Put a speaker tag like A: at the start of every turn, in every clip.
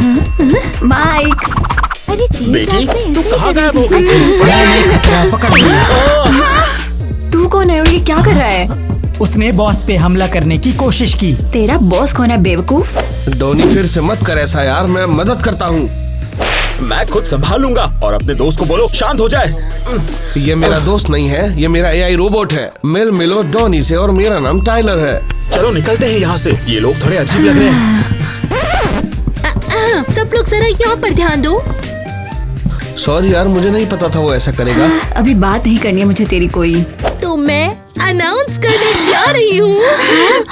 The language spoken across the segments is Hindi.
A: माइक, अरे
B: बेटी तू कहाँ गायब हो गई?
C: पकड़ लिया।
A: तू कौन है और ये क्या कर रहा है?
C: उसने बॉस पे हमला करने की कोशिश की।
A: तेरा बॉस कौन है बेवकूफ?
D: डॉनी फिर से मत कर ऐसा यार, मैं मदद करता हूँ।
B: मैं खुद संभालूंगा और अपने दोस्त को बोलो शांत हो जाए।
D: ये मेरा दोस्त नहीं है, ये मेरा एआई रोबोट है। मिल मिलो डॉनी से और मेरा नाम टाइलर है।
B: चलो निकलते हैं यहाँ से, ये लोग थोड़े अजीब लग रहे हैं।
E: सब लोग जरा यहाँ पर ध्यान दो।
D: सॉरी यार, मुझे नहीं पता था वो ऐसा करेगा।
A: अभी बात नहीं करनी है मुझे तेरी कोई।
E: तो मैं अनाउंस करने जा रही हूँ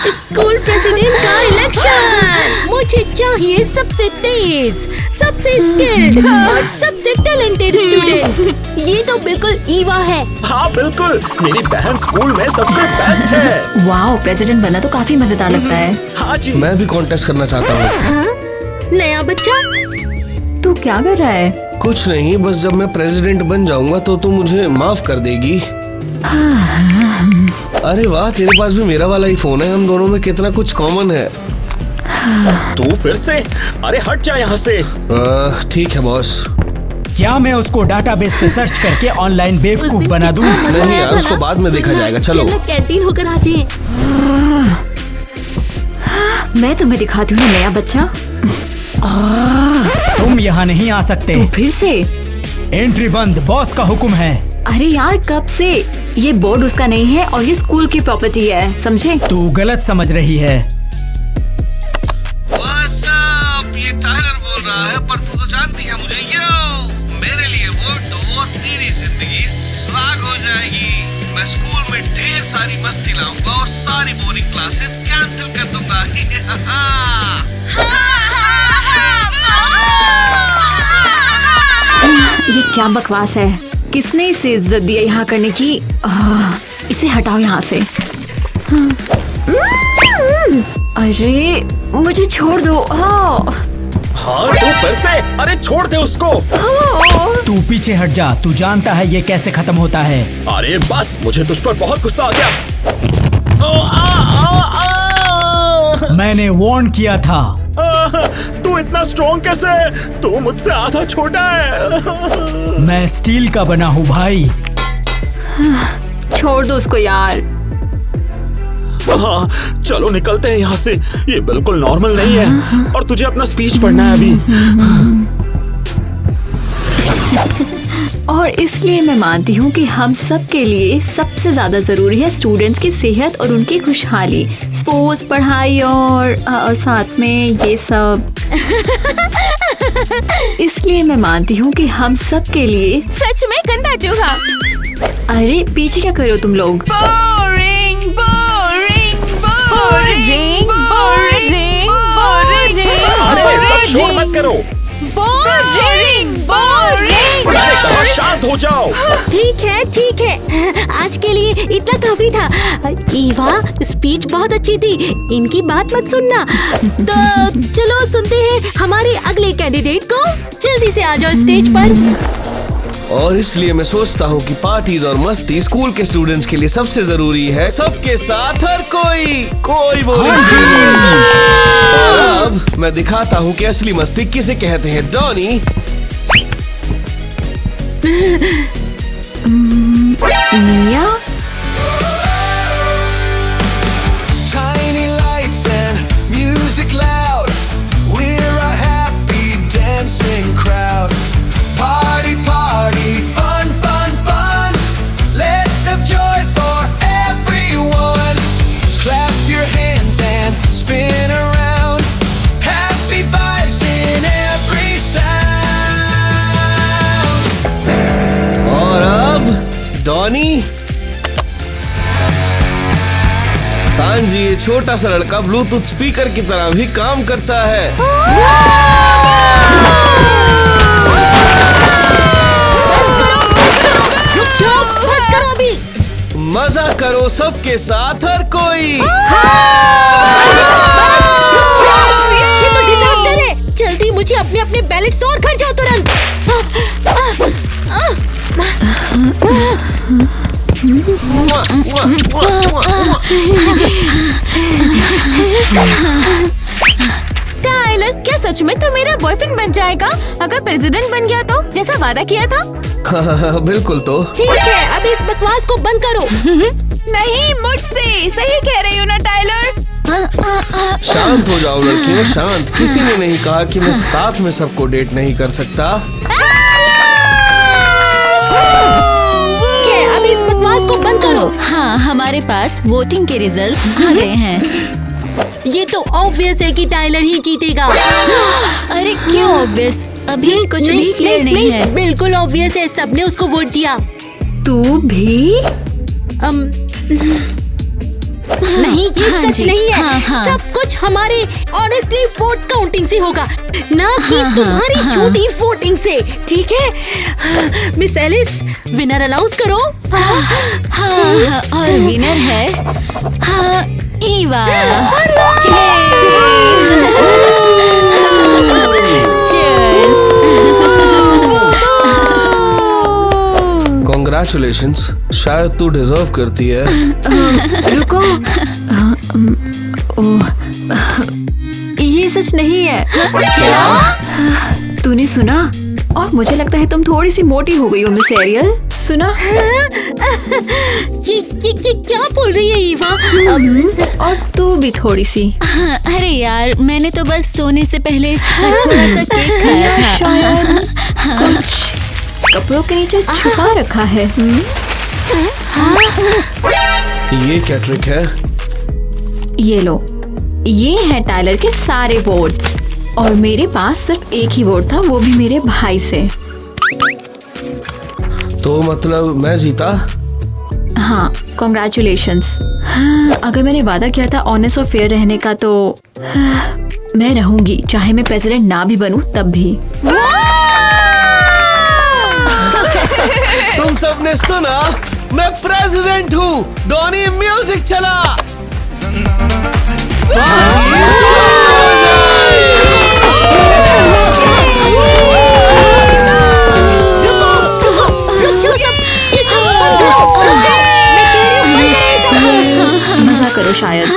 E: स्कूल प्रेसिडेंट का इलेक्शन। मुझे चाहिए सबसे तेज, सबसे स्किल्ड और सबसे टैलेंटेड स्टूडेंट। ये तो बिल्कुल ईवा है।
B: हाँ बिल्कुल, मेरी बहन स्कूल में सबसे बेस्ट है।
A: वाओ, प्रेसिडेंट बनना तो काफी मजेदार लगता है।
B: हाँ जी।
D: मैं भी कॉन्टेस्ट करना चाहता हूँ।
E: हाँ? नया बच्चा,
A: तू क्या कर रहा है?
D: कुछ नहीं, बस जब मैं प्रेसिडेंट बन जाऊंगा तो तू मुझे माफ कर देगी। अरे वाह, तेरे पास भी मेरा वाला ही फोन है। हम दोनों में कितना कुछ कॉमन है।
B: तू फिर से? अरे हट जा यहाँ से।
D: ठीक है बॉस।
C: क्या मैं उसको डाटाबेस पे सर्च करके ऑनलाइन बेवकूफ बना दूं?
D: नहीं यार, उसको बाद में देखा जाएगा। चलो
E: कैंटीन होकर आते हैं।
A: मैं तुम्हें दिखाती हूँ नया बच्चा।
C: तुम यहाँ नहीं आ सकते।
A: तू फिर से?
C: एंट्री बंद, बॉस का हुक्म है।
A: अरे यार कब से? ये बोर्ड उसका नहीं है और ये स्कूल की प्रॉपर्टी है, समझे?
C: तू गलत समझ रही है।
D: What's up? ये टाइलर बोल रहा है, पर तू तो जानती है मुझे। यो, मेरे लिए वोट दो और तेरी जिंदगी स्वाग हो जाएगी। मैं स्कूल में ढेर सारी मस्ती लाऊंगा और सारी बोरिंग क्लासेस कैंसिल कर दूंगा।
A: ये क्या बकवास है? किसने इसे इज्जत दी है यहाँ करने की? इसे हटाओ यहाँ से। अरे मुझे छोड़ दो।
B: हाँ तू फिर से? अरे छोड़ दे उसको।
C: तू पीछे हट जा, तू जानता है ये कैसे खत्म होता है।
B: अरे बस, मुझे तुझ पर बहुत गुस्सा आ गया।
C: मैंने वार्न किया था।
B: तू इतना स्ट्रॉन्ग कैसे? तू मुझसे आधा छोटा है।
C: मैं स्टील का बना हूँ भाई।
A: छोड़ दो उसको यार।
B: हाँ चलो निकलते हैं यहाँ से, ये बिल्कुल नॉर्मल नहीं है। और तुझे अपना स्पीच पढ़ना है अभी।
A: और इसलिए मैं मानती हूँ कि हम सब के लिए सबसे ज्यादा जरूरी है स्टूडेंट्स की सेहत और उनकी खुशहाली। स्पोर्ट्स, पढ़ाई और साथ में ये सब। इसलिए मैं मानती हूँ कि हम सब के लिए
F: सच में गंदा चूहा।
A: अरे पीछे क्या कर रहे हो तुम लोग?
F: Boring boring boring boring boring
B: अरे सब शोर मत करो।
F: Boring boring.
B: मैंने कहा शांत हो जाओ।
E: ठीक है, आज के लिए इतना काफी था। ईवा, स्पीच बहुत अच्छी थी, इनकी बात मत सुनना। तो चलो सुनते हैं हमारे अगले कैंडिडेट को। जल्दी से आ जाओ स्टेज पर।
D: और इसलिए मैं सोचता हूँ कि पार्टीज और मस्ती स्कूल के स्टूडेंट्स के लिए सबसे जरूरी है। सबके साथ हर कोई बोले। और अब मैं दिखाता हूँ कि असली मस्ती किसे कहते हैं। Donny,
A: Mia,
G: Tiny lights and music loud. We're a happy dancing crowd. Party, party, fun, fun, fun. Let's have joy for everyone. Clap your hands and spin around. Happy vibes in every sound.
D: और अब डॉनी। हाँ जी, ये छोटा सा लड़का ब्लूटूथ स्पीकर की तरह भी काम करता है।
E: बस करो अभी।
D: मजा करो सबके साथ हर कोई।
E: ये तो डिजास्टर है। जल्दी मुझे अपने अपने बैलेट्स और घर जाओ तुरंत।
F: टाइलर, क्या सच में तो मेरा बॉयफ्रेंड बन जाएगा अगर प्रेसिडेंट बन गया तो, जैसा वादा किया था।
D: बिल्कुल। तो
E: ठीक है, अब इस बकवास को बंद करो।
H: नहीं, मुझसे सही कह रही हो ना टाइलर।
D: शांत हो जाओ लड़कियों, शांत। किसी ने नहीं कहा कि मैं साथ में सबको डेट नहीं कर सकता।
E: ठीक है, अब इस बकवास को बंद करो।
I: हाँ, हमारे पास वोटिंग के रिजल्ट्स आ गए हैं।
E: ये तो ऑब्वियस है कि टाइलर ही जीतेगा।
I: अरे क्यों ऑब्वियस? अभी कुछ भी क्लियर नहीं है।
E: बिल्कुल ऑब्वियस है, सबने उसको वोट दिया।
A: तू भी?
E: नहीं, ये
I: हाँ
E: सच
I: जी,
E: नहीं है।
I: हाँ।
E: सब कुछ हमारे ऑनेस्टली वोट काउंटिंग से होगा, ना कि तुम्हारी झूठी वोटिंग से। ठीक है, मिस एलिस, विनर अनाउंस करो।
I: हाँ, और विनर है ईवा।
D: Congratulations, शायद तू डिजर्व करती है।
A: रुको। ये सच नहीं है। क्या? तूने सुना? और मुझे लगता है तुम थोड़ी सी मोटी हो गई हो मिस एरियल। सुना?
E: ये क्या बोल रही है ईवा?
A: और तू भी थोड़ी सी।
I: अरे यार, मैंने तो बस सोने से पहले थोड़ा सा केक खाया था।
A: शायद कुछ कपड़ों के नीचे छुपा रखा है।
D: ये क्या ट्रिक है?
A: ये लो, ये है टाइलर के सारे वोट्स और मेरे पास सिर्फ एक ही वोट था, वो भी मेरे भाई से।
D: तो मतलब मैं जीता?
A: हाँ, कॉन्ग्रेचुलेशंस। हाँ, अगर मैंने वादा किया था ऑनेस्ट और फेयर रहने का तो मैं रहूंगी, चाहे मैं प्रेसिडेंट ना भी बनूं तब भी।
D: तुम सबने सुना, मैं प्रेसिडेंट हूँ। डॉनी म्यूजिक चला।
A: मजा करो शायद।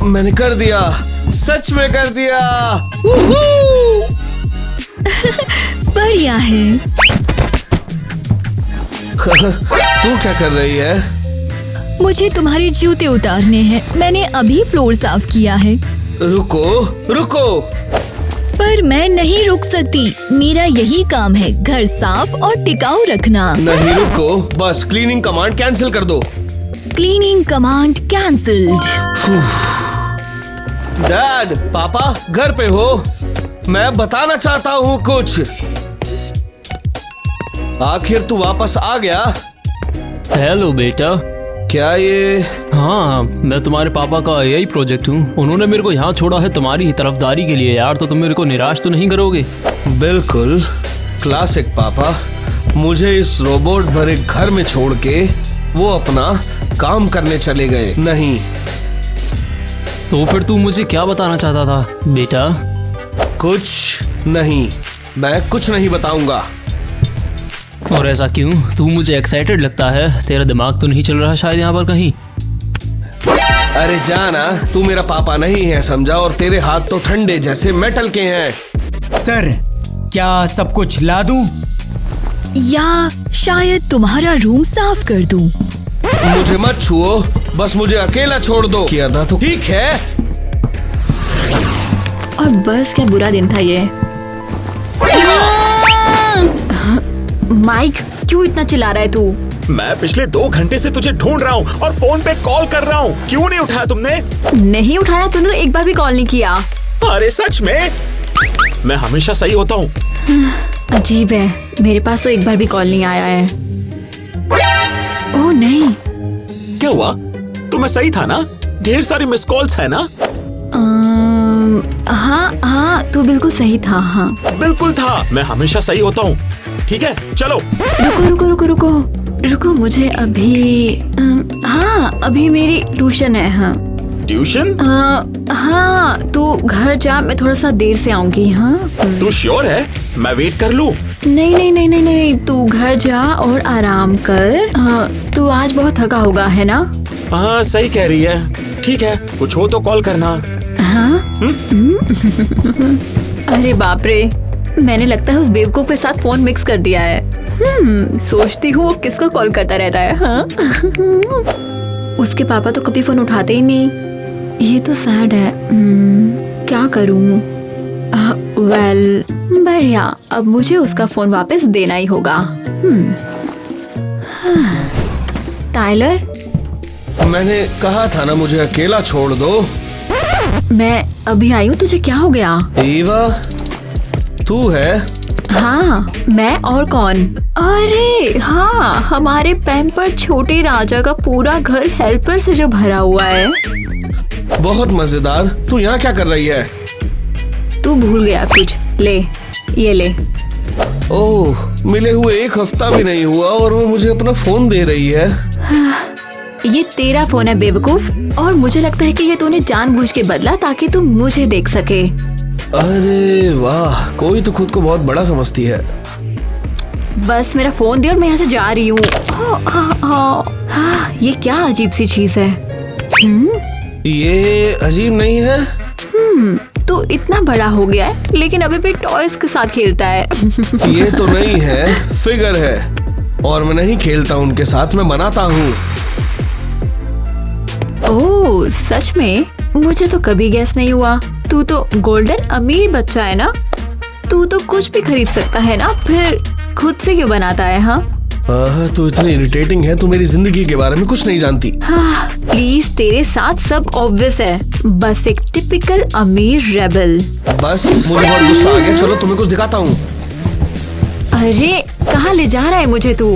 D: मैंने कर दिया, सच में कर दिया।
I: बढ़िया है।
D: तू क्या कर रही है?
I: मुझे तुम्हारे जूते उतारने हैं। मैंने अभी फ्लोर साफ किया है।
D: रुको रुको।
I: पर मैं नहीं रुक सकती, मेरा यही काम है, घर साफ और टिकाऊ रखना।
D: नहीं रुको, बस क्लीनिंग कमांड कैंसिल कर दो।
I: Cleaning command cancelled.
D: डैड, पापा घर पे हो? मैं बताना चाहता हूँ कुछ। आखिर तू वापस आ गया।
J: हेलो बेटा।
D: क्या ये?
J: हाँ, मैं तुम्हारे पापा का यही प्रोजेक्ट हूँ। उन्होंने मेरे को यहाँ छोड़ा है तुम्हारी ही तरफदारी के लिए। यार, तो तुम मेरे को निराश तो नहीं करोगे?
D: बिल्कुल क्लासिक पापा। मुझे इस रोबोट भरे घर में छोड़ के वो अपना काम करने चले गए। नहीं
J: तो फिर तू मुझे क्या बताना चाहता था बेटा?
D: कुछ नहीं, मैं कुछ नहीं बताऊंगा।
J: और ऐसा क्यों? तू मुझे एक्साइटेड लगता है। तेरा दिमाग तो नहीं चल रहा शायद यहाँ पर कहीं?
D: अरे जाना, तू मेरा पापा नहीं है समझा, और तेरे हाथ तो ठंडे जैसे मेटल के हैं।
C: सर, क्या सब कुछ ला दूं?
I: या शायद तुम्हारा रूम साफ कर दूं?
D: मुझे मत छुओ, बस मुझे अकेला छोड़ दो। किया था तो ठीक है।
A: और बस क्या बुरा दिन था ये। माइक, क्यों इतना चिल्ला रहा है तू?
B: मैं पिछले 2 घंटे से तुझे ढूंढ रहा हूँ और फोन पे कॉल कर रहा हूँ। क्यों नहीं उठाया तुमने?
A: नहीं उठाया? तूने तो एक बार भी कॉल नहीं किया।
B: अरे सच में? मैं हमेशा सही होता हूँ।
A: अजीब है, मेरे पास तो एक बार भी कॉल नहीं आया है। ओह नहीं।
B: क्या हुआ? तो मैं सही था ना? ढेर सारी मिस कॉल्स है ना?
A: हाँ, तू बिल्कुल सही था। हाँ
B: बिल्कुल था, मैं हमेशा सही होता हूँ। ठीक है, चलो।
A: रुको, मुझे अभी हाँ, अभी मेरी ट्यूशन है। हाँ
B: ट्यूशन?
A: हाँ, तू घर जा, मैं थोड़ा सा देर से आऊंगी। हाँ
B: तू श्योर है? मैं वेट कर लूँ?
A: नहीं नहीं नहीं नहीं नहीं, तू घर जा और आराम कर। हाँ, तू आज बहुत थका होगा है ना?
B: हाँ सही कह रही है। ठीक है, कुछ हो तो कॉल करना।
A: हाँ? अरे बाप रे, मैंने लगता है उस बेवकूफ के साथ फोन मिक्स कर दिया है। सोचती हूँ वो किसको कॉल करता रहता है। हाँ? उसके पापा तो कभी फोन उठाते ही नहीं। ये तो सैड है। क्या करूँ? वेल बढ़िया, अब मुझे उसका फोन वापस देना ही होगा। टाइलर,
D: मैंने कहा था ना मुझे अकेला छोड़ दो।
A: मैं अभी आई हूँ, तुझे क्या हो गया?
D: ईवा, तू है?
A: हाँ मैं, और कौन? अरे हाँ, हमारे पैम्पर छोटे राजा का पूरा घर हेल्पर से जो भरा हुआ है।
D: बहुत मजेदार। तू यहाँ क्या कर रही है?
A: तू भूल गया कुछ? ले, ये ले।
D: ओह, मिले हुए 1 हफ्ता भी नहीं हुआ और वो मुझे अपना फोन दे रही है।
A: ये तेरा फोन है बेवकूफ, और मुझे लगता है कि ये तूने जानबूझ के बदला ताकि तू मुझे देख सके।
D: अरे वाह, कोई तो खुद को बहुत बड़ा समझती है।
A: बस मेरा फोन दे और मैं यहाँ से जा रही हूँ। ये क्या अजीब सी चीज है?
D: ये अजीब नहीं है?
A: तू इतना बड़ा हो गया है लेकिन अभी भी टॉयज के साथ खेलता है।
D: ये तो नहीं है, फिगर है। और मैं नहीं खेलता उनके साथ, मैं बनाता हूँ।
A: ओह सच में? मुझे तो कभी गैस नहीं हुआ। तू तो गोल्डन अमीर बच्चा है ना? तू तो कुछ भी खरीद सकता है ना, फिर खुद से क्यों बनाता है? हाँ,
D: तू इतनी इरिटेटिंग है। तू मेरी जिंदगी के बारे में कुछ नहीं जानती।
A: हाँ, प्लीज, तेरे साथ सब ऑब्वियस है। बस एक टिपिकल अमीर रेबल।
D: बस मुझे बहुत गुस्सा आ गया। चलो तुम्हें कुछ दिखाता हूँ।
A: अरे कहाँ ले जा रहा है मुझे तू?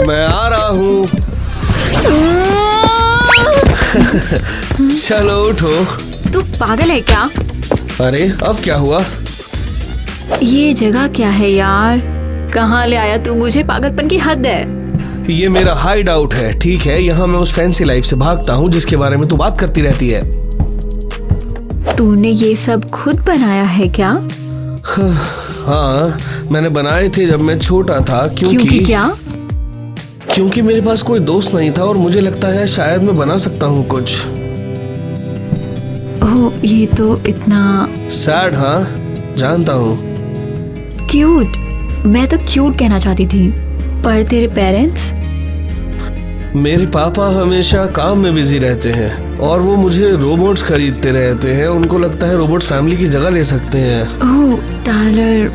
D: मैं आ रहा हूँ। चलो उठो।
A: तू पागल है क्या?
D: अरे अब क्या हुआ?
A: ये जगह क्या है यार? कहाँ ले आया तू मुझे? पागलपन की हद है।
D: ये मेरा हाइड आउट है, ठीक है? यहाँ मैं उस फैंसी लाइफ से भागता हूँ जिसके बारे में तू बात करती रहती है।
A: तूने ये सब खुद बनाया है क्या?
D: हाँ, मैंने बनाए थे जब मैं छोटा था।
A: क्योंकि क्या?
D: क्योंकि मेरे पास कोई दोस्त नहीं था और मुझे लगता है शायद मैं बना सकता हूँ कुछ।
A: ओह, ये तो इतना
D: सैड। हाँ जानता हूँ।
A: क्यूट। मैं तो क्यूट कहना चाहती थी, पर तेरे पेरेंट्स?
D: मेरे पापा हमेशा काम में बिजी रहते हैं और वो मुझे रोबोट्स खरीदते रहते हैं। उनको लगता है रोबोट्स फैमिली की जगह ले सकते हैं।
A: ओह टाइलर,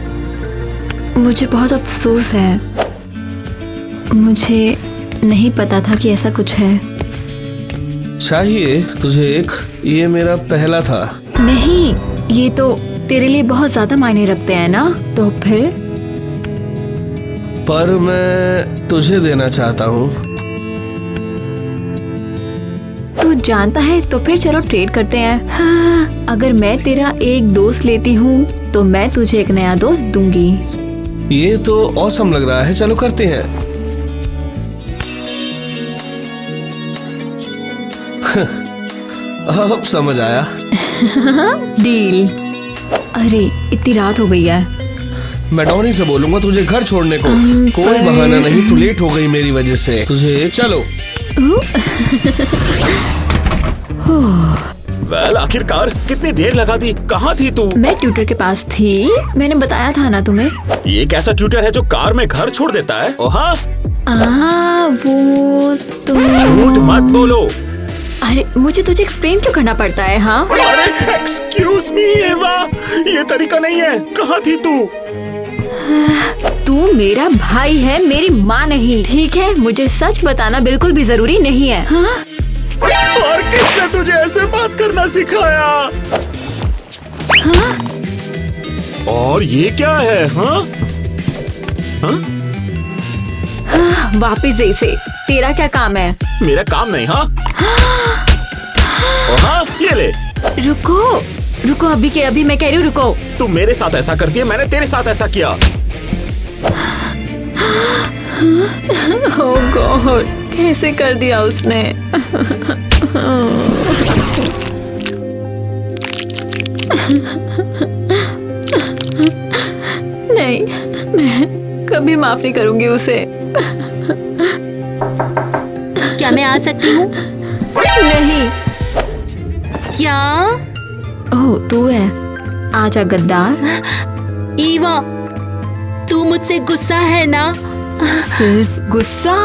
A: मुझे बहुत अफसोस है। मुझे नहीं पता था कि ऐसा कुछ है।
D: चाहिए तुझे एक? ये मेरा पहला था।
A: नहीं, ये तो तेरे लिए बहुत ज्यादा मायने रखते हैं ना, तो फिर?
D: पर मैं तुझे देना चाहता हूँ।
A: तू जानता है, तो फिर चलो ट्रेड करते हैं। हाँ, अगर मैं तेरा एक दोस्त लेती हूँ तो मैं तुझे एक नया दोस्त दूंगी।
D: ये तो ऑसम लग रहा है, चलो करते हैं। अब समझ आया।
A: डील। अरे इतनी रात हो गई है।
D: मैं डॉनी से बोलूंगा तुझे घर छोड़ने को। कोई बहाना नहीं, तू लेट हो गई मेरी वजह से। तुझे चलो।
B: वेल आखिरकार कितनी देर लगा दी? कहाँ थी तू?
A: मैं ट्यूटर के पास थी, मैंने बताया था ना तुम्हें।
B: ये कैसा ट्यूटर है जो कार में घर छोड़ देता है? ओ हाँ,
A: वो तुम।
B: झूठ मत बोलो।
A: अरे मुझे तुझे एक्सप्लेन क्यों करना पड़ता है? हाँ,
B: अरे एक्सक्यूज मी एवा, ये तरीका नहीं है। कहाँ थी तू?
A: तू मेरा भाई है, मेरी माँ नहीं, ठीक है? मुझे सच बताना बिल्कुल भी जरूरी नहीं है। हाँ?
B: और किसने तुझे ऐसे बात करना सिखाया?
A: हाँ?
B: और ये क्या है? हाँ? हाँ?
A: हाँ, वापिस दे इसे। तेरा क्या काम है?
B: मेरा काम नहीं। हाँ? हाँ, ये ले।
A: रुको रुको, अभी के अभी मैं कह रही हूँ, रुको।
B: तू मेरे साथ ऐसा करती है, मैंने तेरे साथ ऐसा किया।
A: ओह गॉड, कैसे कर दिया उसने? कभी माफ नहीं करूंगी उसे।
E: क्या मैं आ सकती हूँ?
A: नहीं।
E: क्या?
A: ओह तू है, आजा गद्दार।
E: ईवा, तू मुझसे गुस्सा है ना?
A: सिर्फ गुस्सा?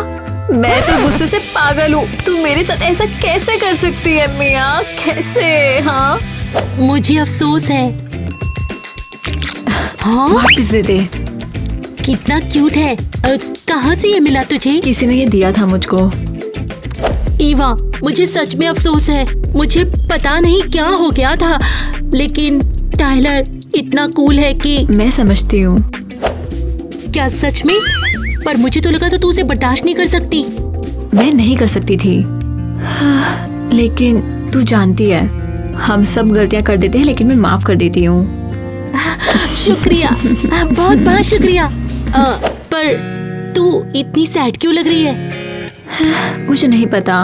A: मैं तो गुस्से से पागल हूँ। तू मेरे साथ ऐसा कैसे कर सकती है मियाँ, कैसे? हाँ
E: मुझे अफसोस है। हाँ
A: वापस दे दे।
E: कितना क्यूट है। कहाँ से ये मिला तुझे?
A: किसी ने ये दिया था मुझको।
E: ईवा, मुझे सच में अफसोस है। मुझे पता नहीं क्या हो गया था, लेकिन टाइलर इतना कूल है कि।
A: मैं समझती हूँ।
E: क्या सच में? पर मुझे तो लगा था तू उसे बर्दाश्त नहीं कर सकती।
A: मैं नहीं कर सकती थी, लेकिन तू जानती है हम सब गलतियाँ कर देते हैं, लेकिन मैं माफ कर देती हूँ।
E: शुक्रिया, बहुत बहुत शुक्रिया। पर तू इतनी सैड क्यों लग रही है?
A: मुझे नहीं पता,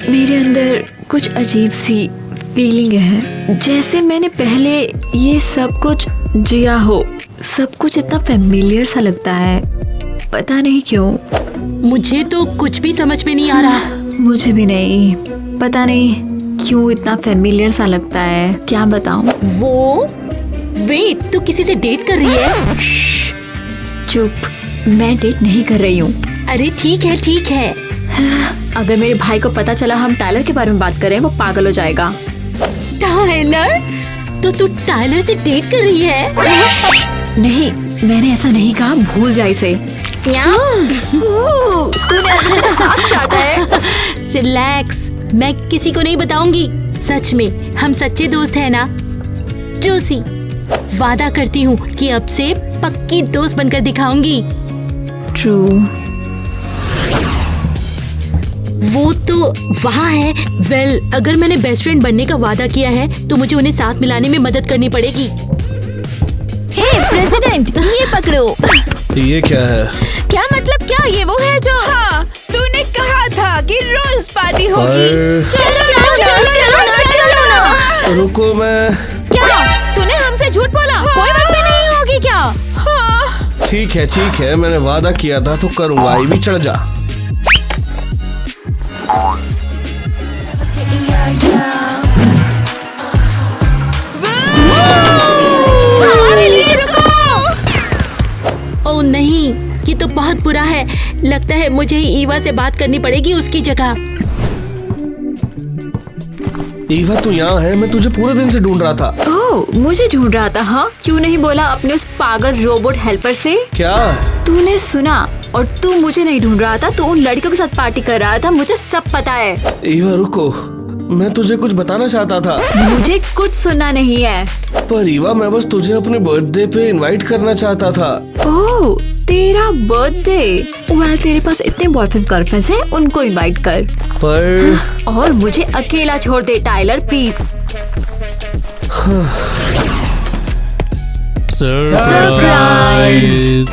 A: मेरे अंदर कुछ अजीब सी फीलिंग है, जैसे मैंने पहले ये सब कुछ जिया हो। सब कुछ इतना फेमिलियर सा लगता है, पता नहीं क्यों।
E: मुझे तो कुछ भी समझ में नहीं आ रहा।
A: मुझे भी नहीं, पता नहीं क्यों इतना फेमिलियर सा लगता है। क्या बताऊं?
E: वो वेट, तू किसी से डेट कर रही है?
A: चुप, मैं डेट नहीं कर रही हूँ।
E: अरे ठीक है ठीक है।
A: अगर मेरे भाई को पता चला हम टाइलर के बारे में बात कर रहे हैं, वो पागल हो जाएगा।
E: टाइलर? तो तू टाइलर से डेट कर रही है?
A: नहीं, मैंने ऐसा नहीं कहा, भूल जा इसे। तूने अपने हाथ चाटा है।
E: रिलैक्स, मैं किसी को नहीं बताऊंगी। सच में हम सच्चे दोस्त हैं ना? ट्रूसी, वादा करती हूँ कि अब से पक्की दोस्त बनकर दिखाऊंगी।
A: ट्रू।
E: वो तो वहाँ है। वेल, अगर मैंने बेस्ट फ्रेंड बनने का वादा किया है तो मुझे उन्हें साथ मिलाने में मदद करनी पड़ेगी।
I: हे प्रेसिडेंट, ये पकड़ो।
J: ये क्या है?
F: क्या मतलब क्या? ये वो है जो।
H: हाँ, तूने कहा था कि रोज पार्टी होगी।
J: पर रुको, मैं।
F: क्या तूने हमसे झूठ बोला? कोई मस्ती नहीं होगी क्या?
J: ठीक है, मैंने वादा किया था तो करूंगा। ये भी चढ़ जा।
E: ओह नहीं, ये तो बहुत बुरा है। लगता है मुझे ही ईवा से बात करनी पड़ेगी उसकी जगह।
J: ईवा तू यहाँ है? मैं तुझे पूरे दिन से ढूंढ रहा था।
A: ओह, मुझे ढूंढ रहा था? हाँ, क्यों नहीं बोला अपने उस पागल रोबोट हेल्पर से?
J: क्या?
A: तूने सुना, और तू मुझे नहीं ढूंढ रहा था, तू उन लड़कियों के साथ पार्टी कर रहा था। मुझे सब पता है।
J: ईवा रुको, मैं तुझे कुछ बताना चाहता था।
A: मुझे कुछ सुनना नहीं है।
J: पर ईवा, मैं बस तुझे अपने बर्थडे पे इनवाइट करना चाहता था।
A: ओह, तेरा बर्थडे? वेल, तेरे पास इतने बॉयफ्रेंड्स गर्लफ्रेंड्स हैं, उनको इनवाइट कर।
J: पर
A: और मुझे अकेला छोड़ दे टाइलर, प्लीज।
J: सरप्राइज।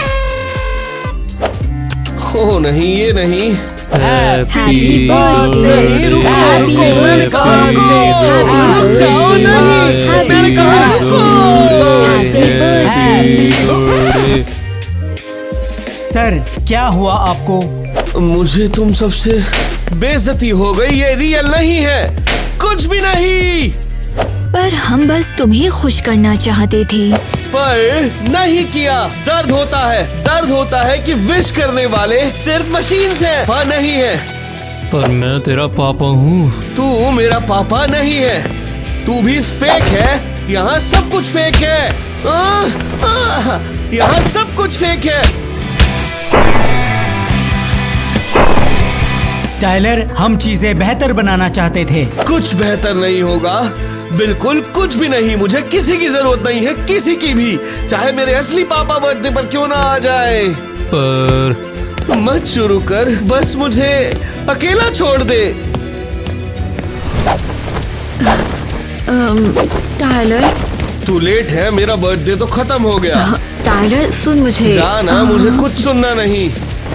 J: ओह नहीं, ये नहीं।
C: Happy birthday.
J: नहीं, रुको, मैंने कहा रुको। जाओ नहीं, मैंने कहा
C: सर, क्या हुआ आपको?
J: मुझे तुम सबसे बेइज्जती हो गई। ये रियल नहीं है, कुछ भी नहीं।
I: पर हम बस तुम्हें खुश करना चाहते थे।
J: पर नहीं किया। दर्द होता है कि विश करने वाले सिर्फ मशीन्स हैं, हाँ नहीं है।
K: पर मैं तेरा पापा हूँ।
J: तू मेरा पापा नहीं है, तू भी फेक है। यहाँ सब कुछ फेक है। यहाँ सब कुछ फेक है।
C: टाइलर, हम चीजें बेहतर बनाना चाहते थे।
J: कुछ बेहतर नहीं होगा, बिल्कुल कुछ भी नहीं। मुझे किसी की जरूरत नहीं है, किसी की भी, चाहे मेरे असली पापा बर्थडे पर क्यों ना आ जाए।
K: पर
J: मत शुरू कर, बस मुझे अकेला छोड़ दे।
A: टाइलर,
J: तू लेट है, मेरा बर्थडे तो खत्म हो गया।
A: टाइलर सुन मुझे।
J: जाना, मुझे कुछ सुनना नहीं।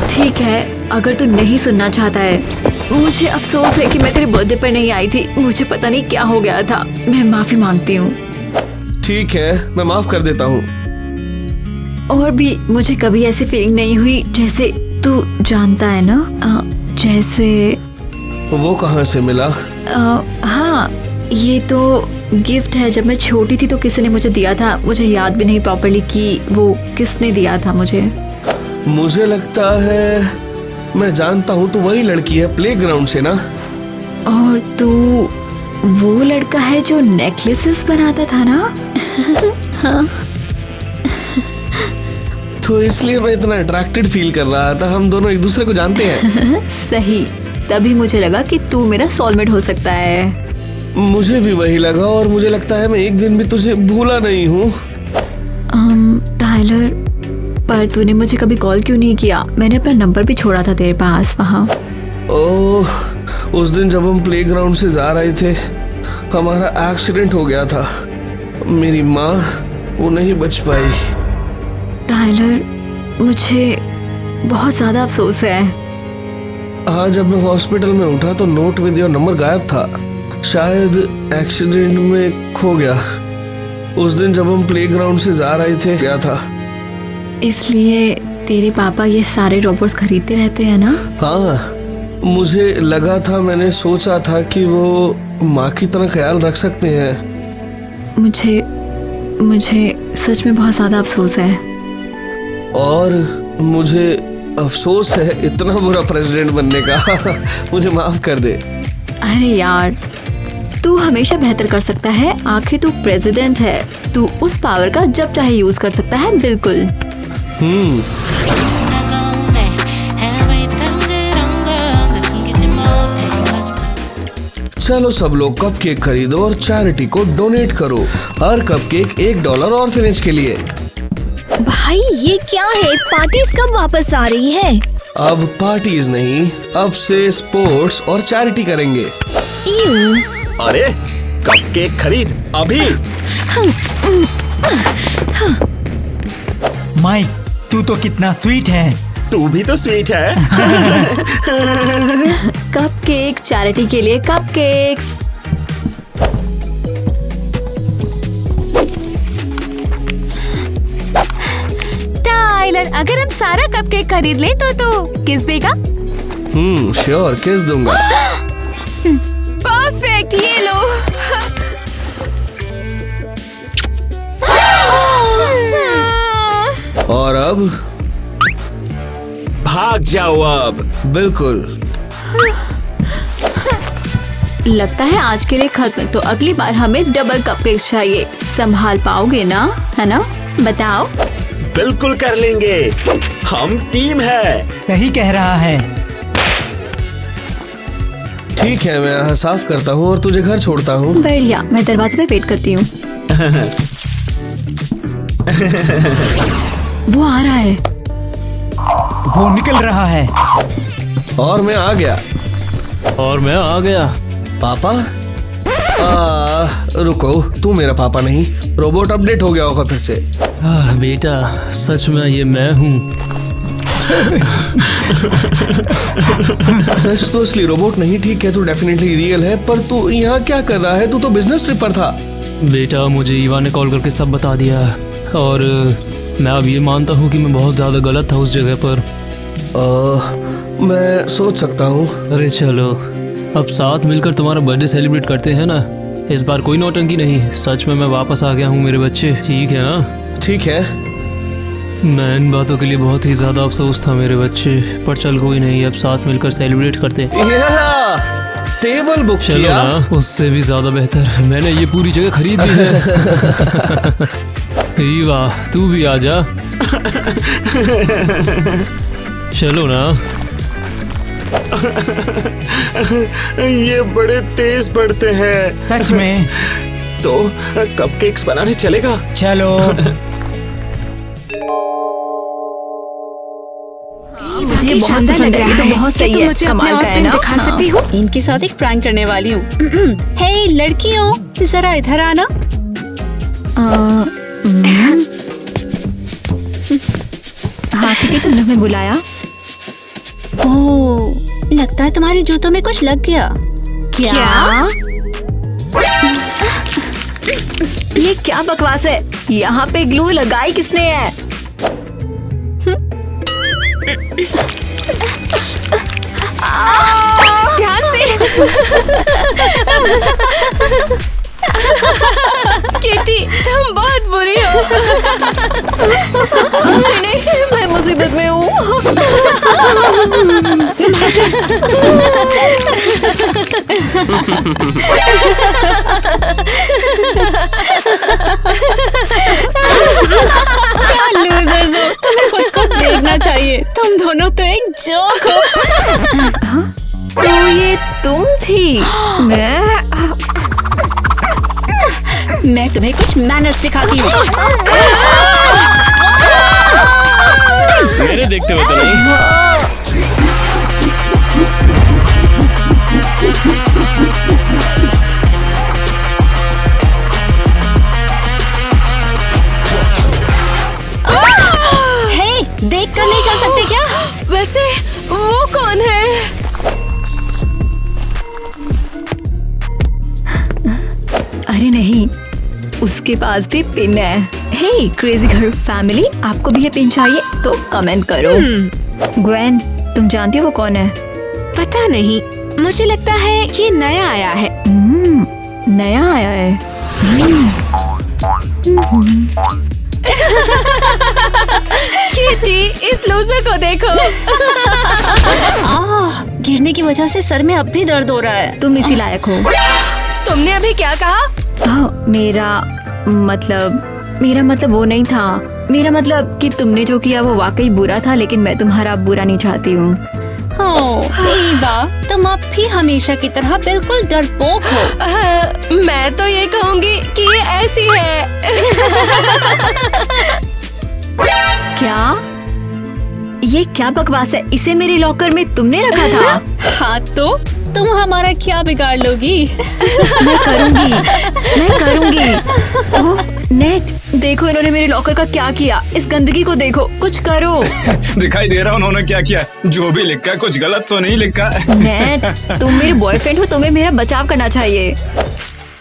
A: ठीक है, अगर तू नहीं सुनना चाहता है। मुझे अफसोस है कि मैं तेरे बर्थडे पर नहीं आई थी। मुझे पता नहीं क्या हो गया था। मैं माफी मांगती हूँ।
J: ठीक है, मैं माफ कर देता हूँ।
A: और भी मुझे कभी ऐसी फीलिंग नहीं हुई, जैसे तू जानता है ना, जैसे
J: वो कहाँ से मिला?
A: हाँ, ये तो गिफ्ट है। जब मैं छोटी थी तो किसी ने मुझे दिया था। मुझे याद भी नहीं प्रॉपर्ली कि वो किसने दिया था मुझे।
J: मुझे लगता है मैं जानता हूँ, तू वही लड़की है प्लेग्राउंड से ना?
A: और तू वो लड़का है जो नेकलेसेस बनाता था ना? हाँ।
J: तो इसलिए मैं इतना अट्रैक्टेड फील कर रहा था। हम दोनों एक दूसरे को जानते हैं।
A: सही, तभी मुझे लगा कि तू मेरा सोलमेट हो सकता है।
J: मुझे भी वही लगा, और मुझे लगता है मैं एक दिन भी तुझे भूला नहीं हूँ।
A: टाइलर, पर तूने मुझे कभी कॉल क्यों नहीं किया? मैंने अपना नंबर भी छोड़ा था तेरे पास वहाँ।
J: ओह, उस दिन जब हम प्लेग्राउंड से जा रहे थे, हमारा एक्सीडेंट हो गया था। मेरी माँ वो नहीं बच पाई।
A: टाइलर, मुझे बहुत ज्यादा अफसोस है।
J: आज जब मैं हॉस्पिटल में उठा तो नोट विद योर नंबर गायब था। शायद एक्सीडेंट में खो गया। उस दिन जब हम प्लेग्राउंड से जा रहे थे गया था।
A: इसलिए तेरे पापा ये सारे रोबोट्स खरीदते रहते हैं ना?
J: हाँ, मुझे लगा था, मैंने सोचा था कि वो माँ की तरह ख्याल रख सकते हैं।
A: मुझे सच में बहुत ज्यादा अफसोस है।
J: और मुझे अफसोस है इतना बुरा प्रेसिडेंट बनने का। मुझे माफ कर दे।
A: अरे यार, तू हमेशा बेहतर कर सकता है। आखिर तू प्रेसिडेंट है, तू उस पावर का जब चाहे यूज कर सकता है। बिल्कुल।
J: चलो सब लोग कपकेक खरीदो और चैरिटी को डोनेट करो। हर कपकेक $1 ऑर्फनेज के लिए।
I: भाई ये क्या है? पार्टीज कब वापस आ रही है?
J: अब पार्टीज नहीं, अब से स्पोर्ट्स और चैरिटी करेंगे।
B: अरे कपकेक खरीद अभी।
C: माइक, तू तो कितना स्वीट है।
B: तू भी तो स्वीट है।
A: कपकेक चैरिटी के लिए कपकेक्स।
F: टाइलर, अगर हम सारा कपकेक खरीद ले तो किस देगा?
J: श्योर, किस दूंगा।
H: परफेक्ट, ये लो।
J: और अब
B: भाग जाओ अब।
J: बिल्कुल।
A: लगता है आज के लिए खत्म। तो अगली बार हमें डबल कपकेक्स चाहिए। संभाल पाओगे ना? है ना? बताओ।
B: बिल्कुल कर लेंगे, हम टीम है।
C: सही कह रहा है।
J: ठीक है, मैं यहाँ साफ करता हूँ और तुझे घर छोड़ता हूँ।
A: बढ़िया, मैं दरवाजे पे वेट करती हूँ। वो आ रहा है।
C: वो निकल रहा है।
J: और मैं आ गया।
K: और मैं आ गया।
J: पापा? रुको, तू मेरा पापा नहीं। रोबोट अपडेट हो गया होगा फिर से।
K: बेटा, सच में ये मैं हूँ।
J: सच तो असली रोबोट नहीं, ठीक है, तू डेफिनेटली रियल है। पर तू यहाँ क्या कर रहा है? तू तो बिजनेस ट्रिप पर था।
K: बेटा, मुझे ईवा ने कॉल करके सब बता दिया, और मैं अब ये मानता हूँ कि मैं बहुत ज्यादा गलत था उस जगह पर।
J: मैं सोच सकता हूँ।
K: अरे चलो, अब साथ मिलकर तुम्हारा बर्थडे सेलिब्रेट करते हैं ना। इस बार कोई नौटंकी नहीं। सच में मैं वापस आ गया हूँ मेरे बच्चे, ठीक है ना?
J: ठीक है।
K: मैं इन बातों के लिए बहुत ही ज्यादा अफसोस था मेरे बच्चे, पर चल कोई नहीं, अब साथ मिलकर सेलिब्रेट करते।
J: टेबल बुक
K: चलो
J: किया।
K: ना, उससे भी ज्यादा बेहतर, मैंने ये पूरी जगह खरीद ली है। ईवा, तू भी आ जा। चलो ना।
B: ये बड़े तेज बढ़ते हैं।
C: सच में।
B: तो कपकेक्स बनाने चलेगा?
C: चलो।
A: मुझे बहुत पसंद है। ये तो बहुत सही है। कमाल का है ना?
E: दिखा सकती हूँ। इनके साथ एक प्रैंक करने वाली हूँ। हे लड़कियों, जरा इधर आना।
A: हाँ ठीक है, तुमने हमें बुलाया।
E: ओह, लगता है तुम्हारे जूतों में कुछ लग गया।
A: क्या? ये क्या बकवास है? यहाँ पे ग्लू लगाई किसने है? ध्यान से।
E: किटी, तुम बहुत बुरी हो।
A: नहीं, मैं मुसीबत में हूँ।
E: क्या लूजर्स हो, तुम्हें खुद को देखना चाहिए। तुम दोनों तो एक जोक हो।
A: तो ये तुम थी।
E: मैं तुम्हें कुछ मैनर्स सिखाती हूँ।
K: मेरे देखते हुए तो नहीं।
E: हे, देख कर नहीं चल सकते क्या? वैसे वो कौन है?
A: अरे नहीं, उसके पास भी पिन है। हे क्रेजी गर्ल फैमिली, आपको भी ये पिन चाहिए तो कमेंट करो। ग्वेन, तुम जानती हो वो कौन है?
E: पता नहीं, मुझे लगता है ये नया आया है।
A: नया आया है।
E: किटी, इस लूजर को देखो। गिरने की वजह से सर में अब भी दर्द हो रहा है।
A: तुम इसी लायक हो।
E: तुमने अभी क्या कहा?
A: मेरा मतलब वो नहीं था। मेरा मतलब कि तुमने जो किया वो वाकई बुरा था, लेकिन मैं तुम्हारा बुरा नहीं चाहती हूँ।
E: ईवा, तुम अब भी हमेशा की तरह बिल्कुल डरपोक हो। मैं तो ये कहूँगी कि ये ऐसी है।
A: क्या? ये क्या बकवास है? इसे मेरे लॉकर में तुमने रखा था?
E: हाँ तो तुम हमारा क्या बिगाड़ लोगी?
A: मैं करूँगी। ओह, नेट, देखो इन्होंने मेरे लॉकर का क्या किया। इस गंदगी को देखो, कुछ करो।
B: दिखाई दे रहा उन्होंने क्या किया। जो भी लिखा है कुछ गलत तो नहीं लिखा।
A: नेट, तुम मेरे बॉयफ्रेंड हो, तुम्हें मेरा बचाव करना चाहिए।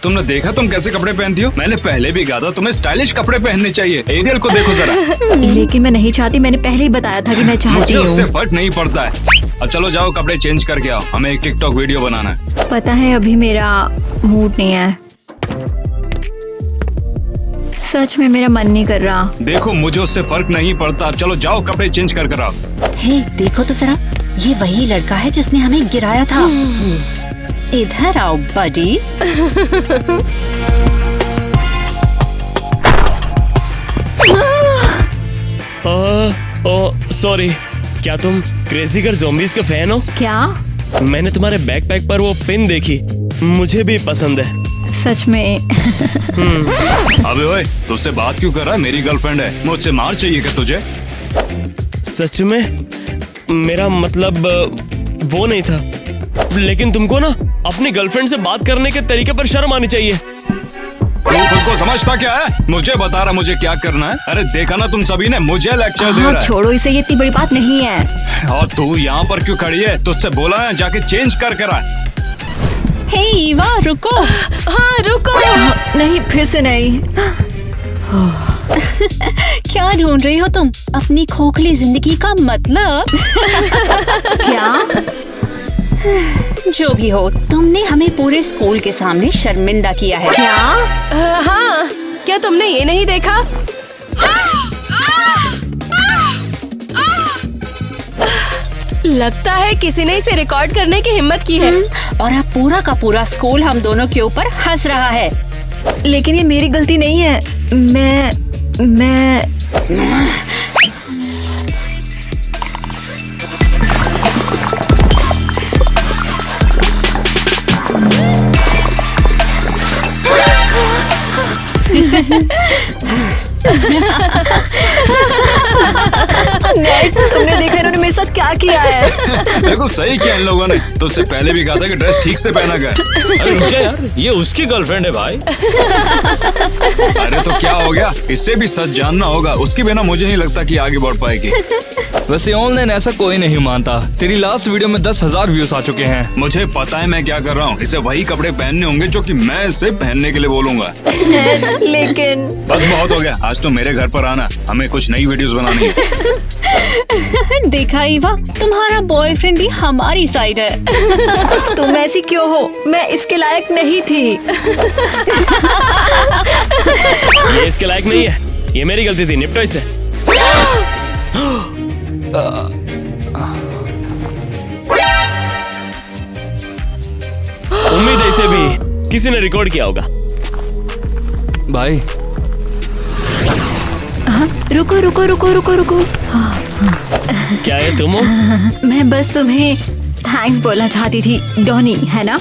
B: तुमने देखा तुम कैसे कपड़े पहनती हो? मैंने पहले भी कहा था तुम्हें स्टाइलिश कपड़े पहनने चाहिए। एरियल को देखो जरा।
A: लेकिन मैं नहीं चाहती, मैंने पहले ही बताया था कि मैं चाहती
B: मुझे उससे
A: हूँ।
B: फर्क नहीं पड़ता है। अब चलो जाओ कपड़े चेंज करके आओ, हमें एक टिकटॉक वीडियो बनाना है।
A: पता है अभी मेरा मूड नहीं है। सच में मेरा मन नहीं कर रहा।
B: देखो मुझे उससे फर्क नहीं पड़ता। अब चलो जाओ कपड़े चेंज करके आओ।
E: हे, देखो तो जरा, ये वही लड़का है जिसने हमें गिराया था। इधर आओ बडी।
L: सॉरी, क्या तुम क्रेजी गर्ल ज़ॉम्बीज़ के फैन हो?
A: क्या?
L: मैंने तुम्हारे बैकपैक पर वो पिन देखी, मुझे भी पसंद है।
A: सच में?
B: अबे ओए, तुझसे बात क्यों कर रहा है? मेरी गर्लफ्रेंड है, मुझसे मार चाहिए क्या तुझे?
L: सच में? मेरा मतलब वो नहीं था, लेकिन तुमको ना अपनी गर्लफ्रेंड से बात करने के तरीके पर शर्म आनी चाहिए।
B: तू खुद को समझता क्या है? मुझे बता रहा मुझे क्या करना है। अरे देखा ना तुम सभी ने मुझे लेक्चर दे रहा है।
A: छोड़ो इसे, ये इतनी बड़ी बात नहीं है।
B: और तू यहाँ पर क्यों खड़ी है? तुझसे बोला है जाके चेंज करके रहा।
E: हे ईवा, रुको। हाँ रुको।
A: नहीं, फिर से नहीं।
E: क्या ढूंढ रही हो तुम? अपनी खोखली जिंदगी का मतलब?
A: क्या?
E: जो भी हो, तुमने हमें पूरे स्कूल के सामने शर्मिंदा किया है।
A: क्या?
E: हाँ, क्या तुमने ये नहीं देखा? लगता है किसी ने इसे रिकॉर्ड करने की हिम्मत की है। और अब पूरा का पूरा स्कूल हम दोनों के ऊपर हंस रहा है।
A: लेकिन ये मेरी गलती नहीं है। मैं तुमने देखा इन्होंने मेरे साथ क्या किया है?
M: बिल्कुल सही किया इन लोगों ने। तो उससे पहले भी कहा था कि ड्रेस ठीक से पहना कर।
B: अरे रुक जा यार, ये उसकी गर्लफ्रेंड है भाई।
M: अरे तो क्या हो गया, इससे भी सच जानना होगा। उसके बिना मुझे नहीं लगता कि आगे बढ़ पाएगी।
N: वैसे ऑनलाइन ऐसा कोई नहीं मानता। तेरी लास्ट वीडियो में 10,000 व्यूज आ चुके हैं।
M: मुझे पता है मैं क्या कर रहा हूँ। इसे वही कपड़े पहनने होंगे जो कि मैं इसे पहनने के लिए बोलूंगा।
A: लेकिन
M: बस बहुत हो गया, आज तो मेरे घर पर आना, हमें कुछ नई वीडियोस बनानी है।
I: देखा ईवा, तुम्हारा बॉयफ्रेंड भी हमारी साइड है।
A: तुम ऐसी क्यों हो? मैं इसके लायक नहीं थी।
L: ये इसके लायक नहीं है, ये मेरी गलती थी, निपटो इससे। उम्मीद है इसे भी किसी ने रिकॉर्ड किया होगा।
N: भाई
A: रुको रुको रुको रुको रुको।
L: क्या है तुम हो?
A: मैं बस तुम्हें थैंक्स बोलना चाहती थी, डॉनी, है ना?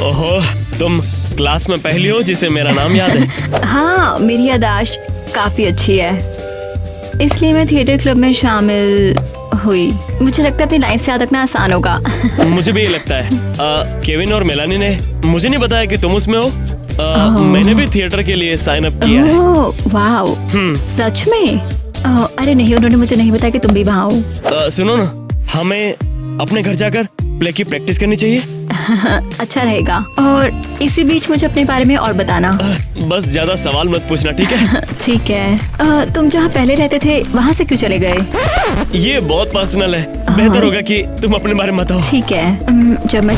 L: ओहो, तुम क्लास में पहली हो जिसे मेरा नाम याद है।
A: हाँ, मेरी याददाश्त काफी अच्छी है, इसलिए मैं थिएटर क्लब में शामिल हुई। मुझे लगता है अपनी लाइन से याद रखना आसान होगा।
L: मुझे भी ये लगता है। केविन और मेलानी ने मुझे नहीं बताया कि तुम उसमें हो। मैंने भी थिएटर के लिए साइन अप किया है।
A: वाओ, सच में? अरे नहीं, उन्होंने मुझे नहीं बताया कि तुम भी वहाँ हो।
L: सुनो ना, हमें अपने घर जाकर प्ले की प्रैक्टिस करनी चाहिए।
A: अच्छा रहेगा। और इसी बीच मुझे अपने बारे में और बताना।
L: बस ज्यादा सवाल मत पूछना, ठीक है?
A: ठीक है। तुम जहाँ पहले रहते थे वहाँ से क्यों चले गए?
L: ये बहुत पर्सनल है, बेहतर होगा कि तुम अपने बारे में बताओ।
A: ठीक है। जब मैं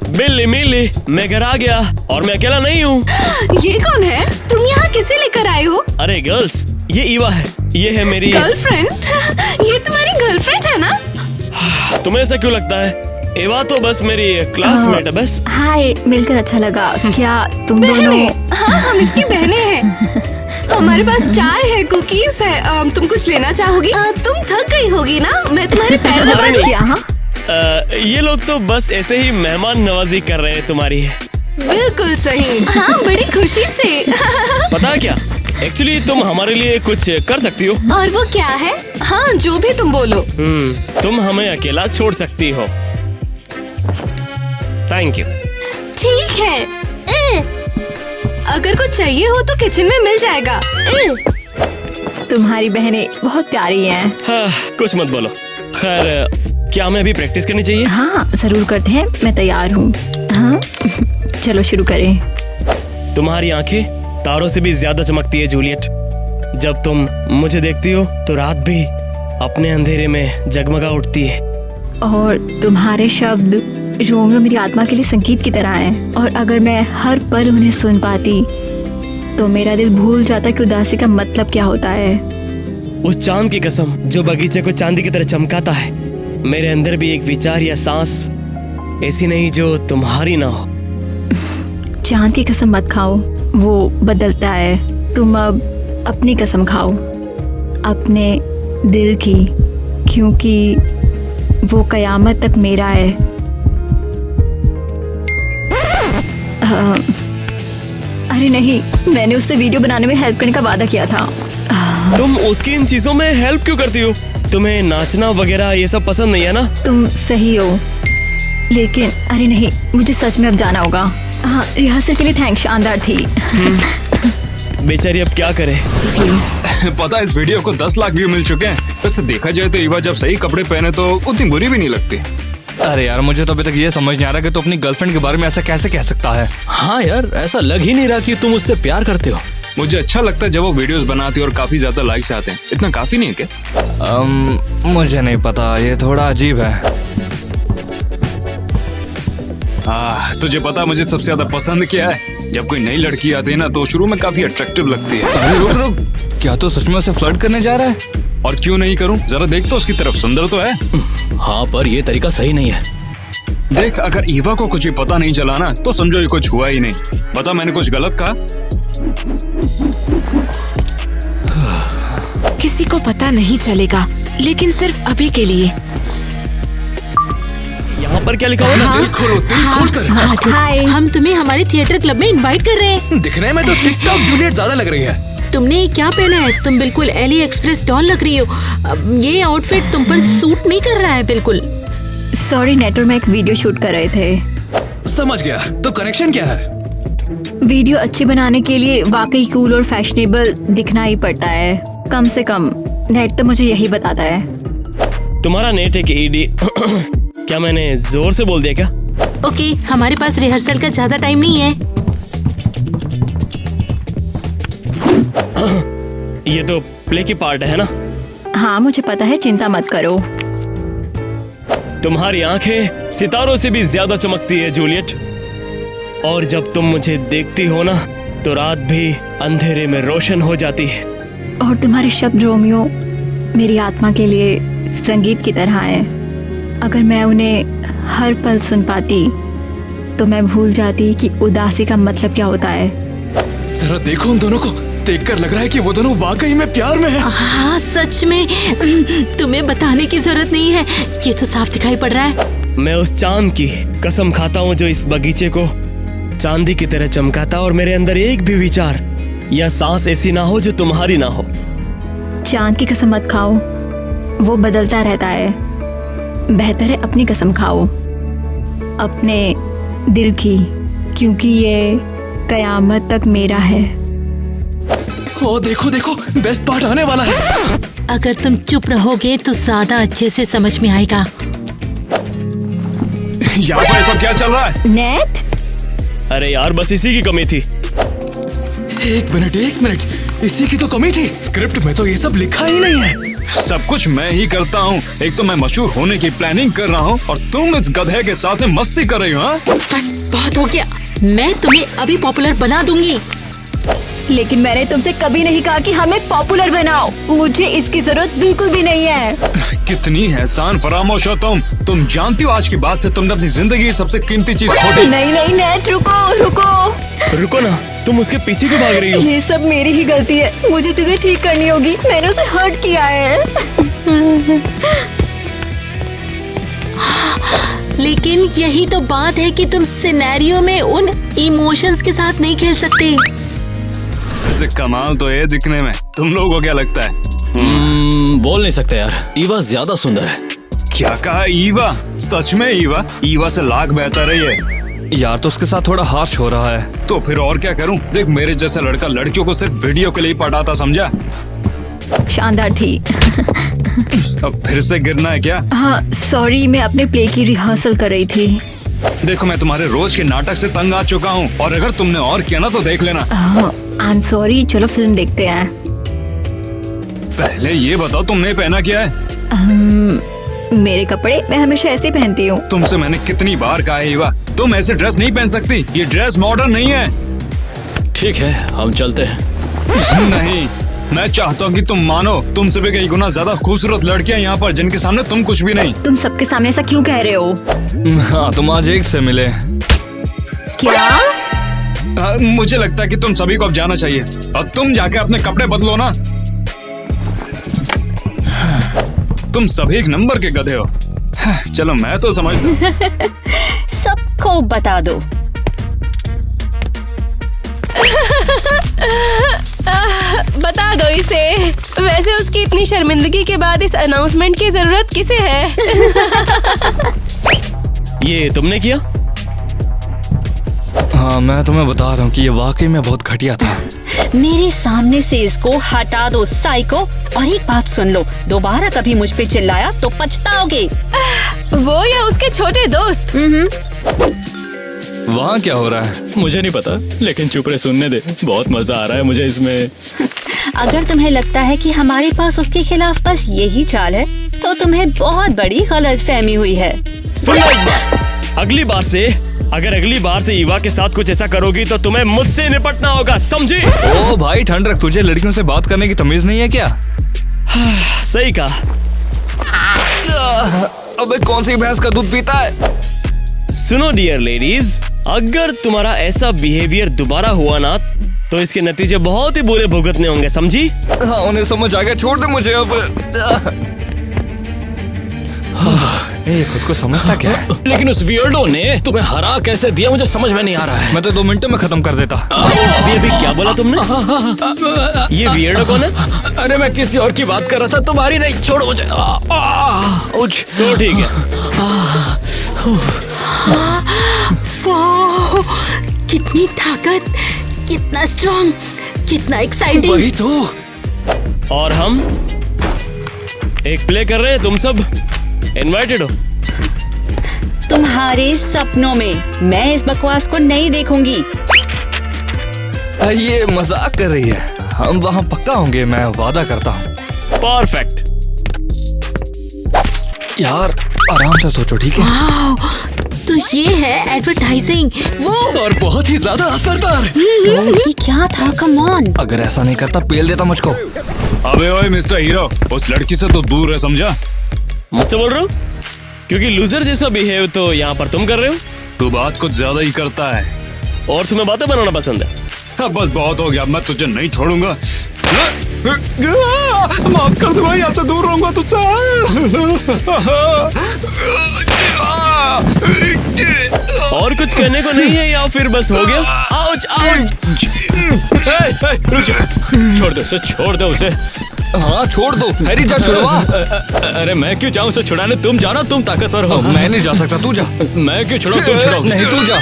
L: बिल्ली मिली, मैं घर आ गया और मैं अकेला नहीं हूँ।
F: ये कौन है? तुम यहाँ किसे लेकर आए हो?
L: अरे गर्ल्स, ये ईवा है, ये है मेरी
F: गर्लफ्रेंड। ये तुम्हारी गर्लफ्रेंड है ना?
L: तुम्हें ऐसा क्यों लगता है? एवा तो बस मेरी क्लासमेट है बस।
A: हाय, मिलकर अच्छा लगा। क्या तुम दोनों?
F: हाँ, हम इसकी बहनें हैं। हमारे पास चाय है, कुकीज है। तुम कुछ लेना चाहोगी? तुम थक गई होगी ना? मैं तुम्हारे पैर दबा दूं क्या? हाँ,
L: ये लोग तो बस ऐसे ही मेहमान नवाजी कर रहे हैं तुम्हारी।
F: बिल्कुल सही। हाँ, बड़ी खुशी से।
L: पता है क्या, एक्चुअली तुम हमारे लिए कुछ कर सकती हो।
F: और वो क्या है? हाँ, जो भी तुम बोलो।
L: तुम हमें अकेला छोड़ सकती हो। Thank you.
F: ठीक है। अगर कुछ चाहिए हो तो किचन में मिल जाएगा।
A: तुम्हारी बहनें बहुत प्यारी हैं।
L: हाँ, कुछ मत बोलो। खैर, क्या हमें अभी प्रैक्टिस करनी चाहिए?
A: हाँ, जरूर करते हैं, मैं तैयार हूँ। हाँ, चलो शुरू करें।
L: तुम्हारी आंखें तारों से भी ज्यादा चमकती है जूलियट। जब तुम मुझे देखती हो तो रात भी अपने अंधेरे में जगमगा उठती है।
A: और तुम्हारे शब्द रोमियो मेरी आत्मा के लिए संगीत की तरह हैं। और अगर मैं हर पल उन्हें सुन पाती तो मेरा दिल भूल जाता कि उदासी का मतलब क्या होता है।
L: उस चांद की कसम जो बगीचे को चांदी की तरह चमकाता है, मेरे अंदर भी एक विचार या सांस ऐसी नहीं जो तुम्हारी ना हो।
A: चांद की कसम मत खाओ, वो बदलता है। तुम अब अपनी कसम खाओ, अपने दिल की, क्योंकि वो कयामत तक मेरा है। अरे नहीं, मैंने उससे वीडियो बनाने में हेल्प करने का वादा किया था।
L: तुम उसकी इन चीजों में हेल्प क्यों करती हो? तुम्हें नाचना वगैरह ये सब पसंद नहीं है ना?
A: तुम सही हो, लेकिन अरे नहीं, मुझे सच में अब जाना होगा। हाँ, रिहर्सल के लिए थैंक्स, शानदार थी।
L: बेचारी अब क्या करे।
M: पता है इस वीडियो को 10 लाख व्यू मिल चुके हैं। वैसे देखा जाए तो ईवा जब सही कपड़े पहने तो उतनी बुरी भी नहीं लगती।
N: अरे यार, मुझे तो अभी तक ये समझ नहीं आ रहा कि तू अपनी गर्लफ्रेंड के बारे में ऐसा कैसे कह सकता है।
B: हाँ यार, ऐसा लग ही नहीं रहा कि तुम उससे प्यार करते हो।
M: मुझे अच्छा लगता है जब वो वीडियोस बनाती है और काफी ज्यादा लाइक्स आते हैं। इतना काफी नहीं है क्या?
N: मुझे नहीं पता, ये थोड़ा अजीब है।
M: तुझे पता मुझे सबसे ज्यादा पसंद क्या है? जब कोई नई लड़की आती है ना तो शुरू में काफी अट्रैक्टिव लगती है।
N: अरे रुक रुक, क्या तू सच में उससे फ्लर्ट करने जा रहा है?
M: और क्यों नहीं करूं, जरा देख तो उसकी तरफ, सुंदर तो है।
B: हाँ, पर ये तरीका सही नहीं है।
M: देख, अगर ईवा को कुछ भी पता नहीं चला ना तो समझो ये कुछ हुआ ही नहीं। बता, मैंने कुछ गलत कहा?
H: किसी को पता नहीं चलेगा, लेकिन सिर्फ अभी के लिए।
L: यहाँ पर क्या लिखा हुआ है?
M: दिल खोलो, दिल खोल कर।
E: हाय, हम तुम्हें हमारे थिएटर क्लब में इनवाइट कर रहे हैं।
N: दिखने में तो टिकटॉक जूलियट ज्यादा लग रही है।
E: तुमने ये क्या पहना है? तुम बिल्कुल एली एक्सप्रेस डॉल लग रही हो। ये आउटफिट तुम पर सूट नहीं कर रहा है बिल्कुल।
A: सॉरी नेटवर्क में एक वीडियो शूट कर रहे थे।
N: समझ गया, तो कनेक्शन क्या है?
A: वीडियो अच्छी बनाने के लिए वाकई कूल और फैशनेबल दिखना ही पड़ता है। कम से कम नेट तो मुझे यही बताता है।
L: तुम्हारा नेट है कि ईडी? क्या मैंने जोर से बोल दिया क्या?
E: ओके, हमारे पास रिहर्सल का ज्यादा टाइम नहीं है।
L: ये तो प्ले की पार्ट है ना?
A: हाँ मुझे पता है, चिंता मत करो।
L: तुम्हारी आंखें सितारों से भी ज्यादा चमकती है जूलियट, और जब तुम मुझे देखती हो ना तो रात भी अंधेरे में रोशन हो जाती है।
A: और तुम्हारे शब्द रोमियो मेरी आत्मा के लिए संगीत की तरह है। अगर मैं उन्हें हर पल सुन पाती तो मैं भूल जाती कि उदासी का मतलब क्या होता है।
N: जरा देखो उन दोनों को, देखकर लग रहा है कि वो दोनों वाकई में प्यार में हैं।
E: हाँ सच में, तुम्हें बताने की जरूरत नहीं है, ये तो साफ दिखाई पड़ रहा है।
L: मैं उस चांद की कसम खाता हूँ जो इस बगीचे को चांदी की तरह चमकाता, और मेरे अंदर एक भी विचार या सांस ऐसी ना हो जो तुम्हारी ना हो।
A: चांद की कसम मत खाओ, वो बदलता रहता है। बेहतर है अपनी कसम खाओ, अपने दिल की, क्योंकि ये कयामत तक मेरा है।
N: ओ देखो देखो, बेस्ट पार्ट आने वाला है।
E: अगर तुम चुप रहोगे तो ज्यादा अच्छे से समझ में आएगा।
M: यहाँ पर सब क्या चल रहा है?
A: नेट?
L: अरे यार, बस इसी की कमी थी।
N: एक मिनट, इसी की तो कमी थी। स्क्रिप्ट में तो ये सब लिखा ही नहीं है।
M: सब कुछ मैं ही करता हूँ। एक तो मैं मशहूर होने की प्लानिंग कर रहा हूँ और तुम इस गधे के साथ में मस्ती कर रही हो।
E: बस बहुत हो गया, मैं तुम्हें अभी पॉपुलर बना दूंगी।
A: लेकिन मैंने तुमसे कभी नहीं कहा कि हमें पॉपुलर बनाओ। मुझे इसकी जरूरत बिल्कुल भी नहीं है।
M: कितनी एहसान फरामोश हो तुम जानती हो आज के बाद से तुमने अपनी जिंदगी की सबसे कीमती चीज खो दी।
A: नहीं नेट, रुको
L: ना, तुम उसके पीछे क्यों भाग रही हो?
A: ये सब मेरी ही गलती है, मुझे चीजें ठीक करनी होगी। मैंने उसे हर्ट किया है।
E: लेकिन यही तो बात है कि तुम सिनेरियो में उन इमोशंस के साथ नहीं खेल सकते।
M: वैसे कमाल तो है दिखने में, तुम लोगों को क्या लगता है?
K: बोल नहीं सकते यार, ईवा ज्यादा सुंदर है।
M: क्या कहा? ईवा? सच में ईवा से लाख बेहतर है ये।
N: यार तो उसके साथ थोड़ा हार्श हो रहा है।
M: तो फिर और क्या करूं? देख, मेरे जैसा लड़का लड़कियों को सिर्फ वीडियो के लिए पटाता, समझा?
A: शानदार थी।
M: अब फिर से गिरना है क्या?
A: हाँ सॉरी, मैं अपने प्ले की रिहर्सल कर रही थी।
M: देखो, मैं तुम्हारे रोज के नाटक से तंग आ चुका हूँ, और अगर तुमने और किया ना तो देख लेना।
A: आई एम सॉरी, चलो फिल्म देखते हैं।
M: पहले ये बताओ तुमने पहना क्या है?
A: मेरे कपड़े मैं हमेशा ऐसे पहनती हूँ।
M: तुमसे मैंने कितनी बार कहा है ईवा, तुम ऐसे ड्रेस नहीं पहन सकती। ये ड्रेस मॉडर्न नहीं है।
K: ठीक है, हम चलते हैं।
M: नहीं, मैं चाहता हूँ कि तुम मानो, तुमसे भी कई गुना ज्यादा खूबसूरत लड़कियाँ यहाँ पर जिनके सामने तुम कुछ भी नहीं।
A: तुम सबके सामने ऐसा क्यों कह रहे हो?
N: हाँ, तुम आज एक से मिले।
A: क्या?
M: मुझे लगता है कि तुम सभी को अब जाना चाहिए, और तुम जाके अपने कपड़े बदलो ना। तुम सभी एक नंबर के गधे हो। चलो मैं तो समझ लूं।
F: सबको बता दो। बता दो इसे। वैसे उसकी इतनी शर्मिंदगी के बाद इस अनाउंसमेंट की जरूरत किसे है?
L: ये तुमने किया?
N: हाँ, मैं तुम्हें बता रहा हूँ कि ये वाकई में बहुत घटिया था।
O: मेरे सामने से इसको हटा दो साइको। और एक बात सुन लो, दोबारा कभी मुझ पे चिल्लाया तो पछताओगे।
F: वो या उसके छोटे दोस्त?
N: वहाँ क्या हो रहा है?
K: मुझे नहीं पता, लेकिन चुप रहे, सुनने दे। बहुत मजा आ रहा है मुझे इसमें।
O: अगर तुम्हें लगता है कि हमारे पास उसके खिलाफ बस यही चाल है तो तुम्हें बहुत बड़ी गलतफहमी हुई है।
L: सुनो एक बार, अगली बार से ईवा के साथ कुछ ऐसा करोगी तो तुम्हें मुझसे निपटना होगा, समझी?
N: ओ भाई ठंड रख, तुझे लड़कियों से बात करने की तमीज नहीं है क्या?
L: सही कहा।
N: अबे कौन सी भैंस का दूध पीता है?
L: सुनो डियर लेडीज, अगर तुम्हारा ऐसा बिहेवियर दोबारा हुआ ना तो इसके नतीजे बहुत ही बुरे भुगतने होंगे, समझी?
N: हाँ, उन्हें समझ आ गया, छोड़ दे मुझे अब। ए, खुद को समझता क्या है?
L: लेकिन उस वियर्डो ने तुम्हें हरा कैसे दिया मुझे समझ में नहीं आ रहा है।
N: मैं तो 2 मिनटों में खत्म कर देता।
L: अभी क्या बोला तुमने? ये वियर्डो कौन है?
K: अरे मैं किसी और की बात कर रहा था, तुम्हारी नहीं। छोड़ो मुझे।
L: तो ठीक है।
E: वाह, कितनी ताकत, कितना स्ट्रॉन्ग, कितना एक्साइटिंग।
N: वही तो।
L: और हम एक प्ले कर रहे हैं, तुम सब इनवाइटेड हो।
O: तुम्हारे सपनों में मैं इस बकवास को नहीं देखूंगी।
N: ये मजाक कर रही है। हम वहाँ पक्का होंगे, मैं वादा करता हूँ।
L: परफेक्ट।
N: यार आराम से सोचो, ठीक है?
E: वाह, तो ये है एडवर्टाइजिंग, वो
N: और बहुत ही ज्यादा असरदार।
O: ये क्या था? Come on.
N: अगर ऐसा नहीं करता पेल देता मुझको।
M: अबे ओए मिस्टर हीरो, उस लड़की से तो दूर रह, समझा?
L: मुझसे बोल रहे हो? क्योंकि लूजर जैसा बिहेव तो यहाँ पर तुम कर रहे हो।
M: तू बात कुछ ज्यादा ही करता है।
L: और तुम्हें बातें बनाना पसंद है।
M: हाँ, बस बहुत हो गया, मैं तुझे नहीं छोड़ूंगा। माफ कर दे भाई, यहाँ से दूर रहूंगा तुझसे।
L: और कुछ कहने को नहीं है या फिर बस हो गया? Ouch ouch. छोड़ दो उसे, छोड़ दो उसे।
N: हाँ छोड़ दो, हैरी जा छुड़वा।
K: अरे मैं क्यों जाऊं उसे छुड़ाने? तुम जाना, तुम ताकतवर हो।
N: मैं नहीं जा सकता, तू जा।
K: मैं क्यों छुड़ाऊं? तुम छुड़ाओ।
N: नहीं तू जा।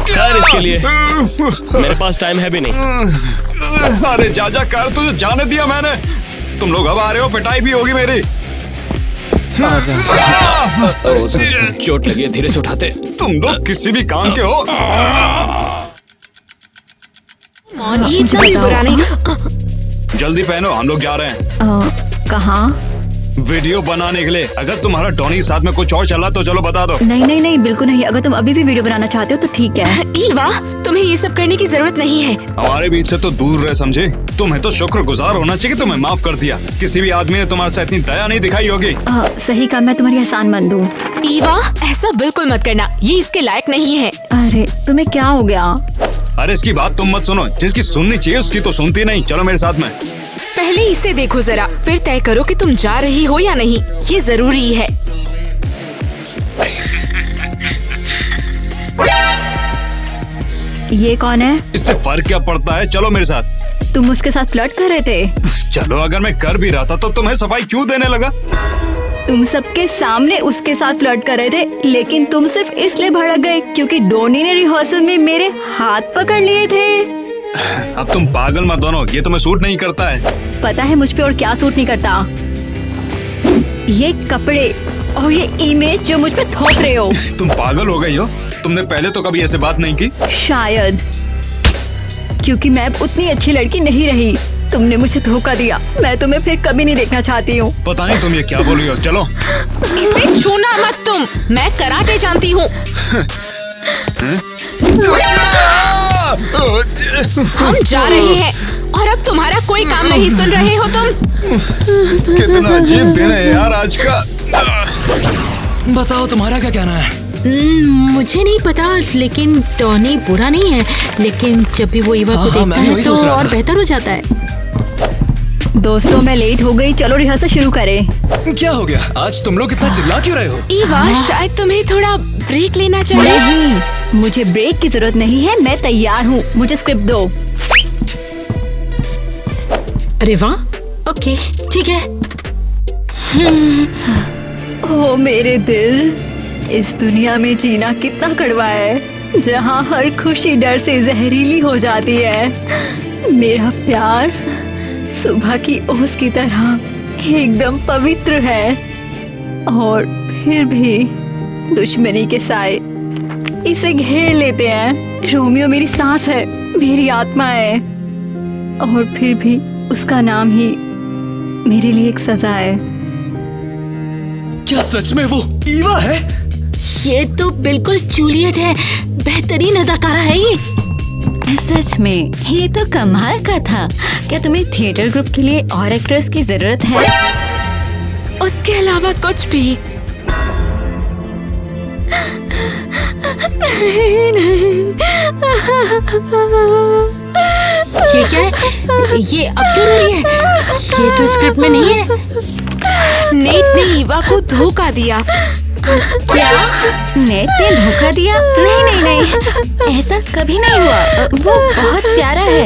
L: खैर इसके लिए मेरे पास टाइम है भी नहीं।
M: अरे जा कर, तुझे जाने दिया मैंने। तुम लोग अब आ रहे हो, पिटाई भी होगी मेरी।
K: चोट लगी है, धीरे से उठाते।
M: तुम लोग किसी भी काम के हो।
F: ये इतना भी बुरा नहीं।
M: जल्दी पहनो, हम लोग जा रहे हैं।
A: कहाँ?
M: वीडियो बनाने के लिए। अगर तुम्हारा टॉनी के साथ में कुछ और चला तो चलो बता दो।
A: नहीं, बिल्कुल नहीं। अगर तुम अभी भी वीडियो बनाना चाहते हो तो ठीक है।
F: ईवा, तुम्हें ये सब करने की जरूरत नहीं है।
M: हमारे बीच से तो दूर रहे, समझे? तुम्हें तो शुक्रगुजार होना चाहिए कि तुम्हें माफ कर दिया। किसी भी आदमी ने तुम्हारे साथ इतनी दया नहीं दिखाई होगी।
A: सही कहा, मैं तुम्हारी एहसानमंद हूँ।
F: ईवा, ऐसा बिल्कुल मत करना, ये इसके लायक नहीं है।
A: अरे तुम्हें क्या हो गया?
M: अरे इसकी बात तुम मत सुनो, जिसकी सुननी चाहिए उसकी तो सुनती नहीं। चलो मेरे साथ में।
F: पहले इसे देखो जरा, फिर तय करो कि तुम जा रही हो या नहीं। ये जरूरी है।
A: ये कौन है?
M: इससे फर्क क्या पड़ता है? चलो मेरे साथ।
A: तुम उसके साथ फ्लर्ट कर रहे थे?
M: चलो, अगर मैं कर भी रहा था तो तुम्हें सफाई क्यों देने लगा?
A: तुम सबके सामने उसके साथ फ्लर्ट कर रहे थे, लेकिन तुम सिर्फ इसलिए भड़क गए क्योंकि डोनी ने रिहर्सल में मेरे हाथ पकड़ लिए थे।
M: अब तुम पागल मत बनो, ये तुम्हें सूट नहीं करता है।
A: पता है मुझ पे और क्या सूट नहीं करता? ये कपड़े और ये इमेज जो मुझ पे थोप रहे हो।
M: तुम पागल हो गई हो? तुमने पहले तो कभी ऐसे बात नहीं की।
A: शायद क्योंकि मैं उतनी अच्छी लड़की नहीं रही। तुमने मुझे धोखा दिया। मैं तुम्हें फिर कभी नहीं देखना चाहती हूँ।
M: पता नहीं तुम ये क्या बोल रही हो। चलो
F: इसे छूना मत तुम, मैं कराटे जानती हूँ। हम जा रहे हैं और अब तुम्हारा कोई काम नहीं। सुन रहे हो तुम?
M: कितना अजीब दिन है यार आज का।
N: बताओ तुम्हारा क्या कहना है?
E: मुझे नहीं पता, लेकिन टॉनी बुरा नहीं है। लेकिन जब भी वो ईवा को देखता है तो और बेहतर हो जाता है।
A: दोस्तों मैं लेट हो गई, चलो रिहर्सल शुरू करें।
N: क्या हो गया? आज तुम लोग इतना चिल्ला क्यों रहे हो?
F: ईवा, शायद तुम्हें थोड़ा ब्रेक लेना चाहिए।
A: नहीं, मुझे ब्रेक की जरूरत नहीं है। मैं तैयार हूँ, मुझे स्क्रिप्ट दो।
E: अरे वाह, ओके ठीक है।
A: ओ मेरे दिल, इस दुनिया में जीना कितना कड़वा है, जहाँ हर खुशी डर से जहरीली हो जाती है। मेरा प्यार सुबह की ओस की तरह एकदम पवित्र है, और फिर भी दुश्मनी के साए इसे घेर लेते हैं। रोमियो मेरी सांस है, मेरी आत्मा है, और फिर भी उसका नाम ही मेरे लिए एक सजा है।
N: क्या सच में वो ईवा है?
E: ये तो बिल्कुल जूलियट है। बेहतरीन अदाकारा है ये।
O: सच में ये तो कमाल का था। क्या तुम्हें थिएटर ग्रुप के लिए और एक्ट्रेस की जरूरत है?
F: उसके अलावा कुछ भी नहीं।
E: ये क्या है? ये अब क्यों रो रही है? ये तो स्क्रिप्ट में नहीं है।
F: नेट ने ईवा को धोखा दिया।
I: क्या नेट ने धोखा दिया? नहीं नहीं नहीं, ऐसा कभी नहीं हुआ। वो बहुत प्यारा है।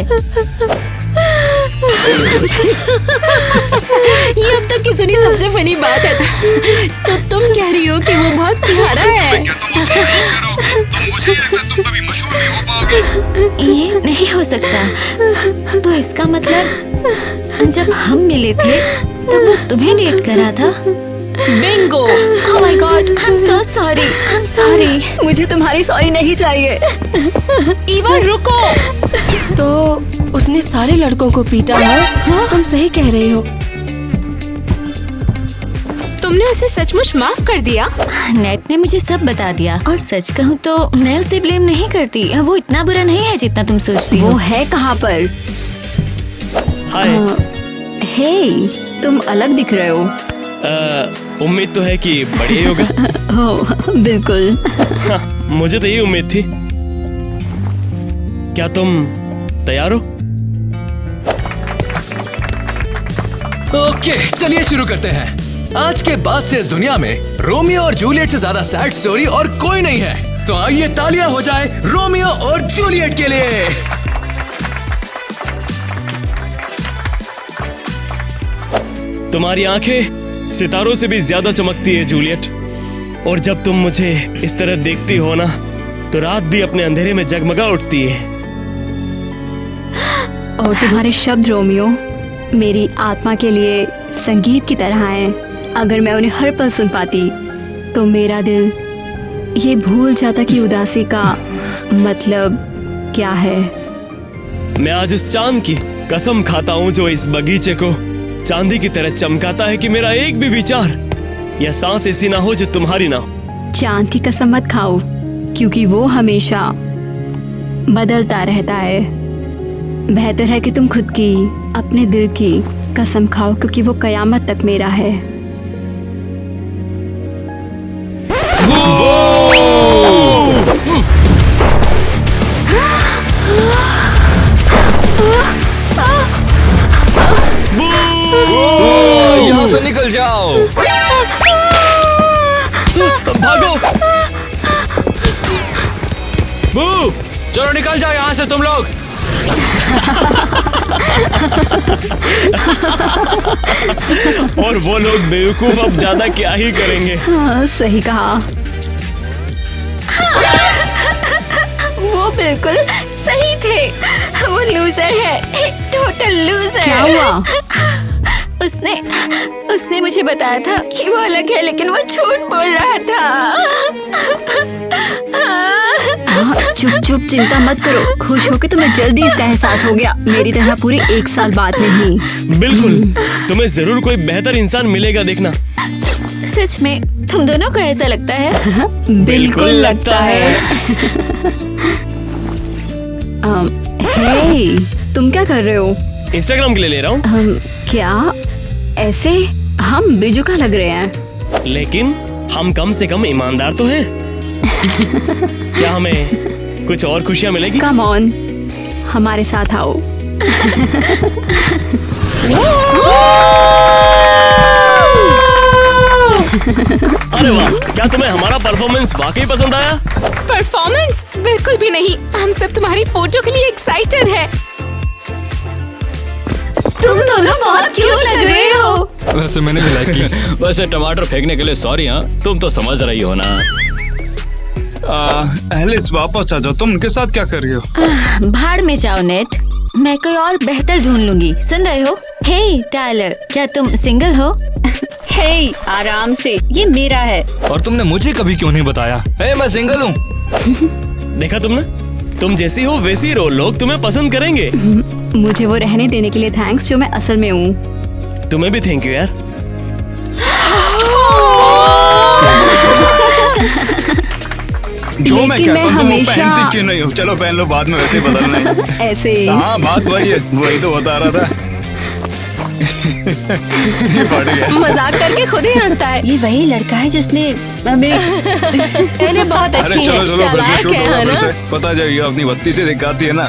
E: ये अब तक की सुनी सबसे फनी बात है। तो तुम कह रही हो कि वो बहुत प्यारा है?
I: ये नहीं हो सकता। तो इसका मतलब जब हम मिले थे तब वो तुम्हें डेट करा था?
A: Bingo!
I: Oh my God, I'm so sorry, I'm sorry।
A: मुझे तुम्हारी सॉरी नहीं चाहिए।
F: ईवा रुको। तो उसने सारे लड़कों को पीटा है? तुम सही कह रही हो। तुमने उसे सचमुच माफ कर दिया?
I: नेट ने मुझे सब बता दिया और सच कहूँ तो मैं उसे ब्लेम नहीं करती। वो इतना बुरा नहीं है जितना तुम सोचती हो।
A: वो है कहाँ पर?
L: हाय।
A: हे, तुम अलग दिख रहे हो।
L: उम्मीद तो है कि बढ़िया होगा।
A: हो, बिल्कुल।
L: मुझे तो यही उम्मीद थी। क्या तुम तैयार हो?
N: ओके, चलिए शुरू करते हैं। आज के बाद से इस दुनिया में रोमियो और जूलियट से ज्यादा सैड स्टोरी और कोई नहीं है। तो आइए तालियां हो जाए रोमियो और जूलियट के लिए।
L: तुम्हारी आंखें सितारों से भी ज्यादा चमकती है जूलियट, और जब तुम मुझे इस तरह देखती हो ना तो रात भी अपने अंधेरे में जगमगा उठती है।
A: और तुम्हारे शब्द रोमियो मेरी आत्मा के लिए संगीत की तरह हैं। अगर मैं उन्हें हर पल सुन पाती तो मेरा दिल ये भूल जाता कि उदासी का मतलब क्या है।
L: मैं आज उस चांद की कसम खाता हूँ जो इस बगीचे को चांदी की तरह चमकाता है कि मेरा एक भी विचार या सांस ऐसी ना हो जो तुम्हारी ना हो।
A: चांद की कसम मत खाओ, क्योंकि वो हमेशा बदलता रहता है। बेहतर है कि तुम खुद की, अपने दिल की कसम खाओ, क्योंकि वो कयामत तक मेरा है।
N: यहाँ से निकल जाओ।
L: भागो।
N: बू, चलो निकल जाओ यहाँ से तुम लोग।
L: और वो लोग बेवकूफ अब ज्यादा क्या ही करेंगे।
A: हाँ, सही कहा।
I: वो बिल्कुल सही थे। वो लूजर है, टोटल लूजर।
A: क्या हुआ?
I: उसने मुझे बताया था कि वो अलग है, लेकिन वो झूठ बोल रहा था।
A: चुप चुप, चिंता मत करो। खुश हो कि तुम्हें जल्दी इसका एहसास हो गया। मेरी तरह पूरे 1 साल बाद नहीं।
L: बिल्कुल, तुम्हें जरूर कोई बेहतर इंसान मिलेगा, देखना।
I: सच में तुम दोनों को ऐसा लगता है?
A: बिल्कुल लगता है। हे, तुम क्या कर रहे हो?
L: इंस्टाग्राम के लिए ले रहा हूँ।
A: क्या? ऐसे हम बेजुका लग रहे हैं।
L: लेकिन हम कम से कम ईमानदार तो हैं। क्या हमें कुछ और खुशियाँ मिलेगी?
A: कम ऑन, हमारे साथ आओ।
L: अरे वाह, क्या तुम्हें हमारा परफॉर्मेंस वाकई पसंद आया?
F: परफॉर्मेंस? बिल्कुल भी नहीं। हम सब तुम्हारी फोटो के लिए एक्साइटेड है। तुम दोनों बहुत क्यूट लग रहे हो।
M: वैसे मैंने भी लाइक की। वैसे टमाटर फेंकने के लिए सॉरी। हाँ, तुम तो समझ रही हो ना। एलिस, वापस आ जाओ। तुम उनके साथ क्या कर रही हो?
I: भाड़ में जाओ नेट, मैं कोई और बेहतर ढूंढ लूंगी। सुन रहे हो? हे टायलर, क्या तुम सिंगल हो?
O: हे, आराम से, ये मेरा है।
N: और तुमने मुझे कभी क्यों नहीं बताया? हे, मैं सिंगल हूँ।
L: देखा तुमने? तुम जैसी हो वैसी रहो, लोग तुम्हें पसंद करेंगे।
A: मुझे वो रहने देने के लिए थैंक्स, जो मैं असल में हूँ।
L: तुम्हें भी थैंक यू यार।
M: जो मैं
A: लेकिन
M: कहता
A: मैं
M: हूँ तुम वो
A: हमेशा
M: पहनती क्यों नहीं हो? चलो पहन लो, बाद में वैसे ही बदलना है।
A: ऐसे।
M: हाँ, बात वही है, वही तो बता रहा था। ये बढ़ गया।
F: मजाक करके खुद ही हंसता है।
O: ये वही लड़का है जिसने हमें
F: मैंने बहुत
M: अरे
F: अच्छी
M: चलो
F: है,
M: चलो, फिर से
F: चालाक
M: शूट
F: है
M: होगा, फिर
F: ना?
M: से। पता है, ये अपनी बत्ती से दिखाती है ना।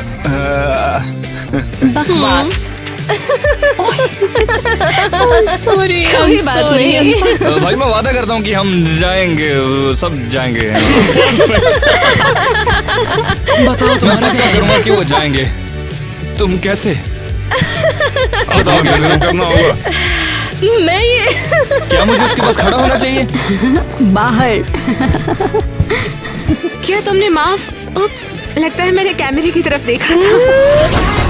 O: बकवास।
E: सॉरी,
F: कोई बात नहीं।
M: भाई मैं वादा करता हूँ कि हम जाएंगे, सब जाएंगे।
N: बताओ तुम्हारा
M: मैं
N: क्या
M: करूँगा कि वो जाएंगे। तुम कैसे? बताओ कैसे करना होगा?
E: मैं ये
M: क्या मुझे उसके पास खड़ा होना चाहिए?
A: बाहर।
F: क्या तुमने माफ? उप्स, लगता है मैंने कैमरे की तरफ देखा था।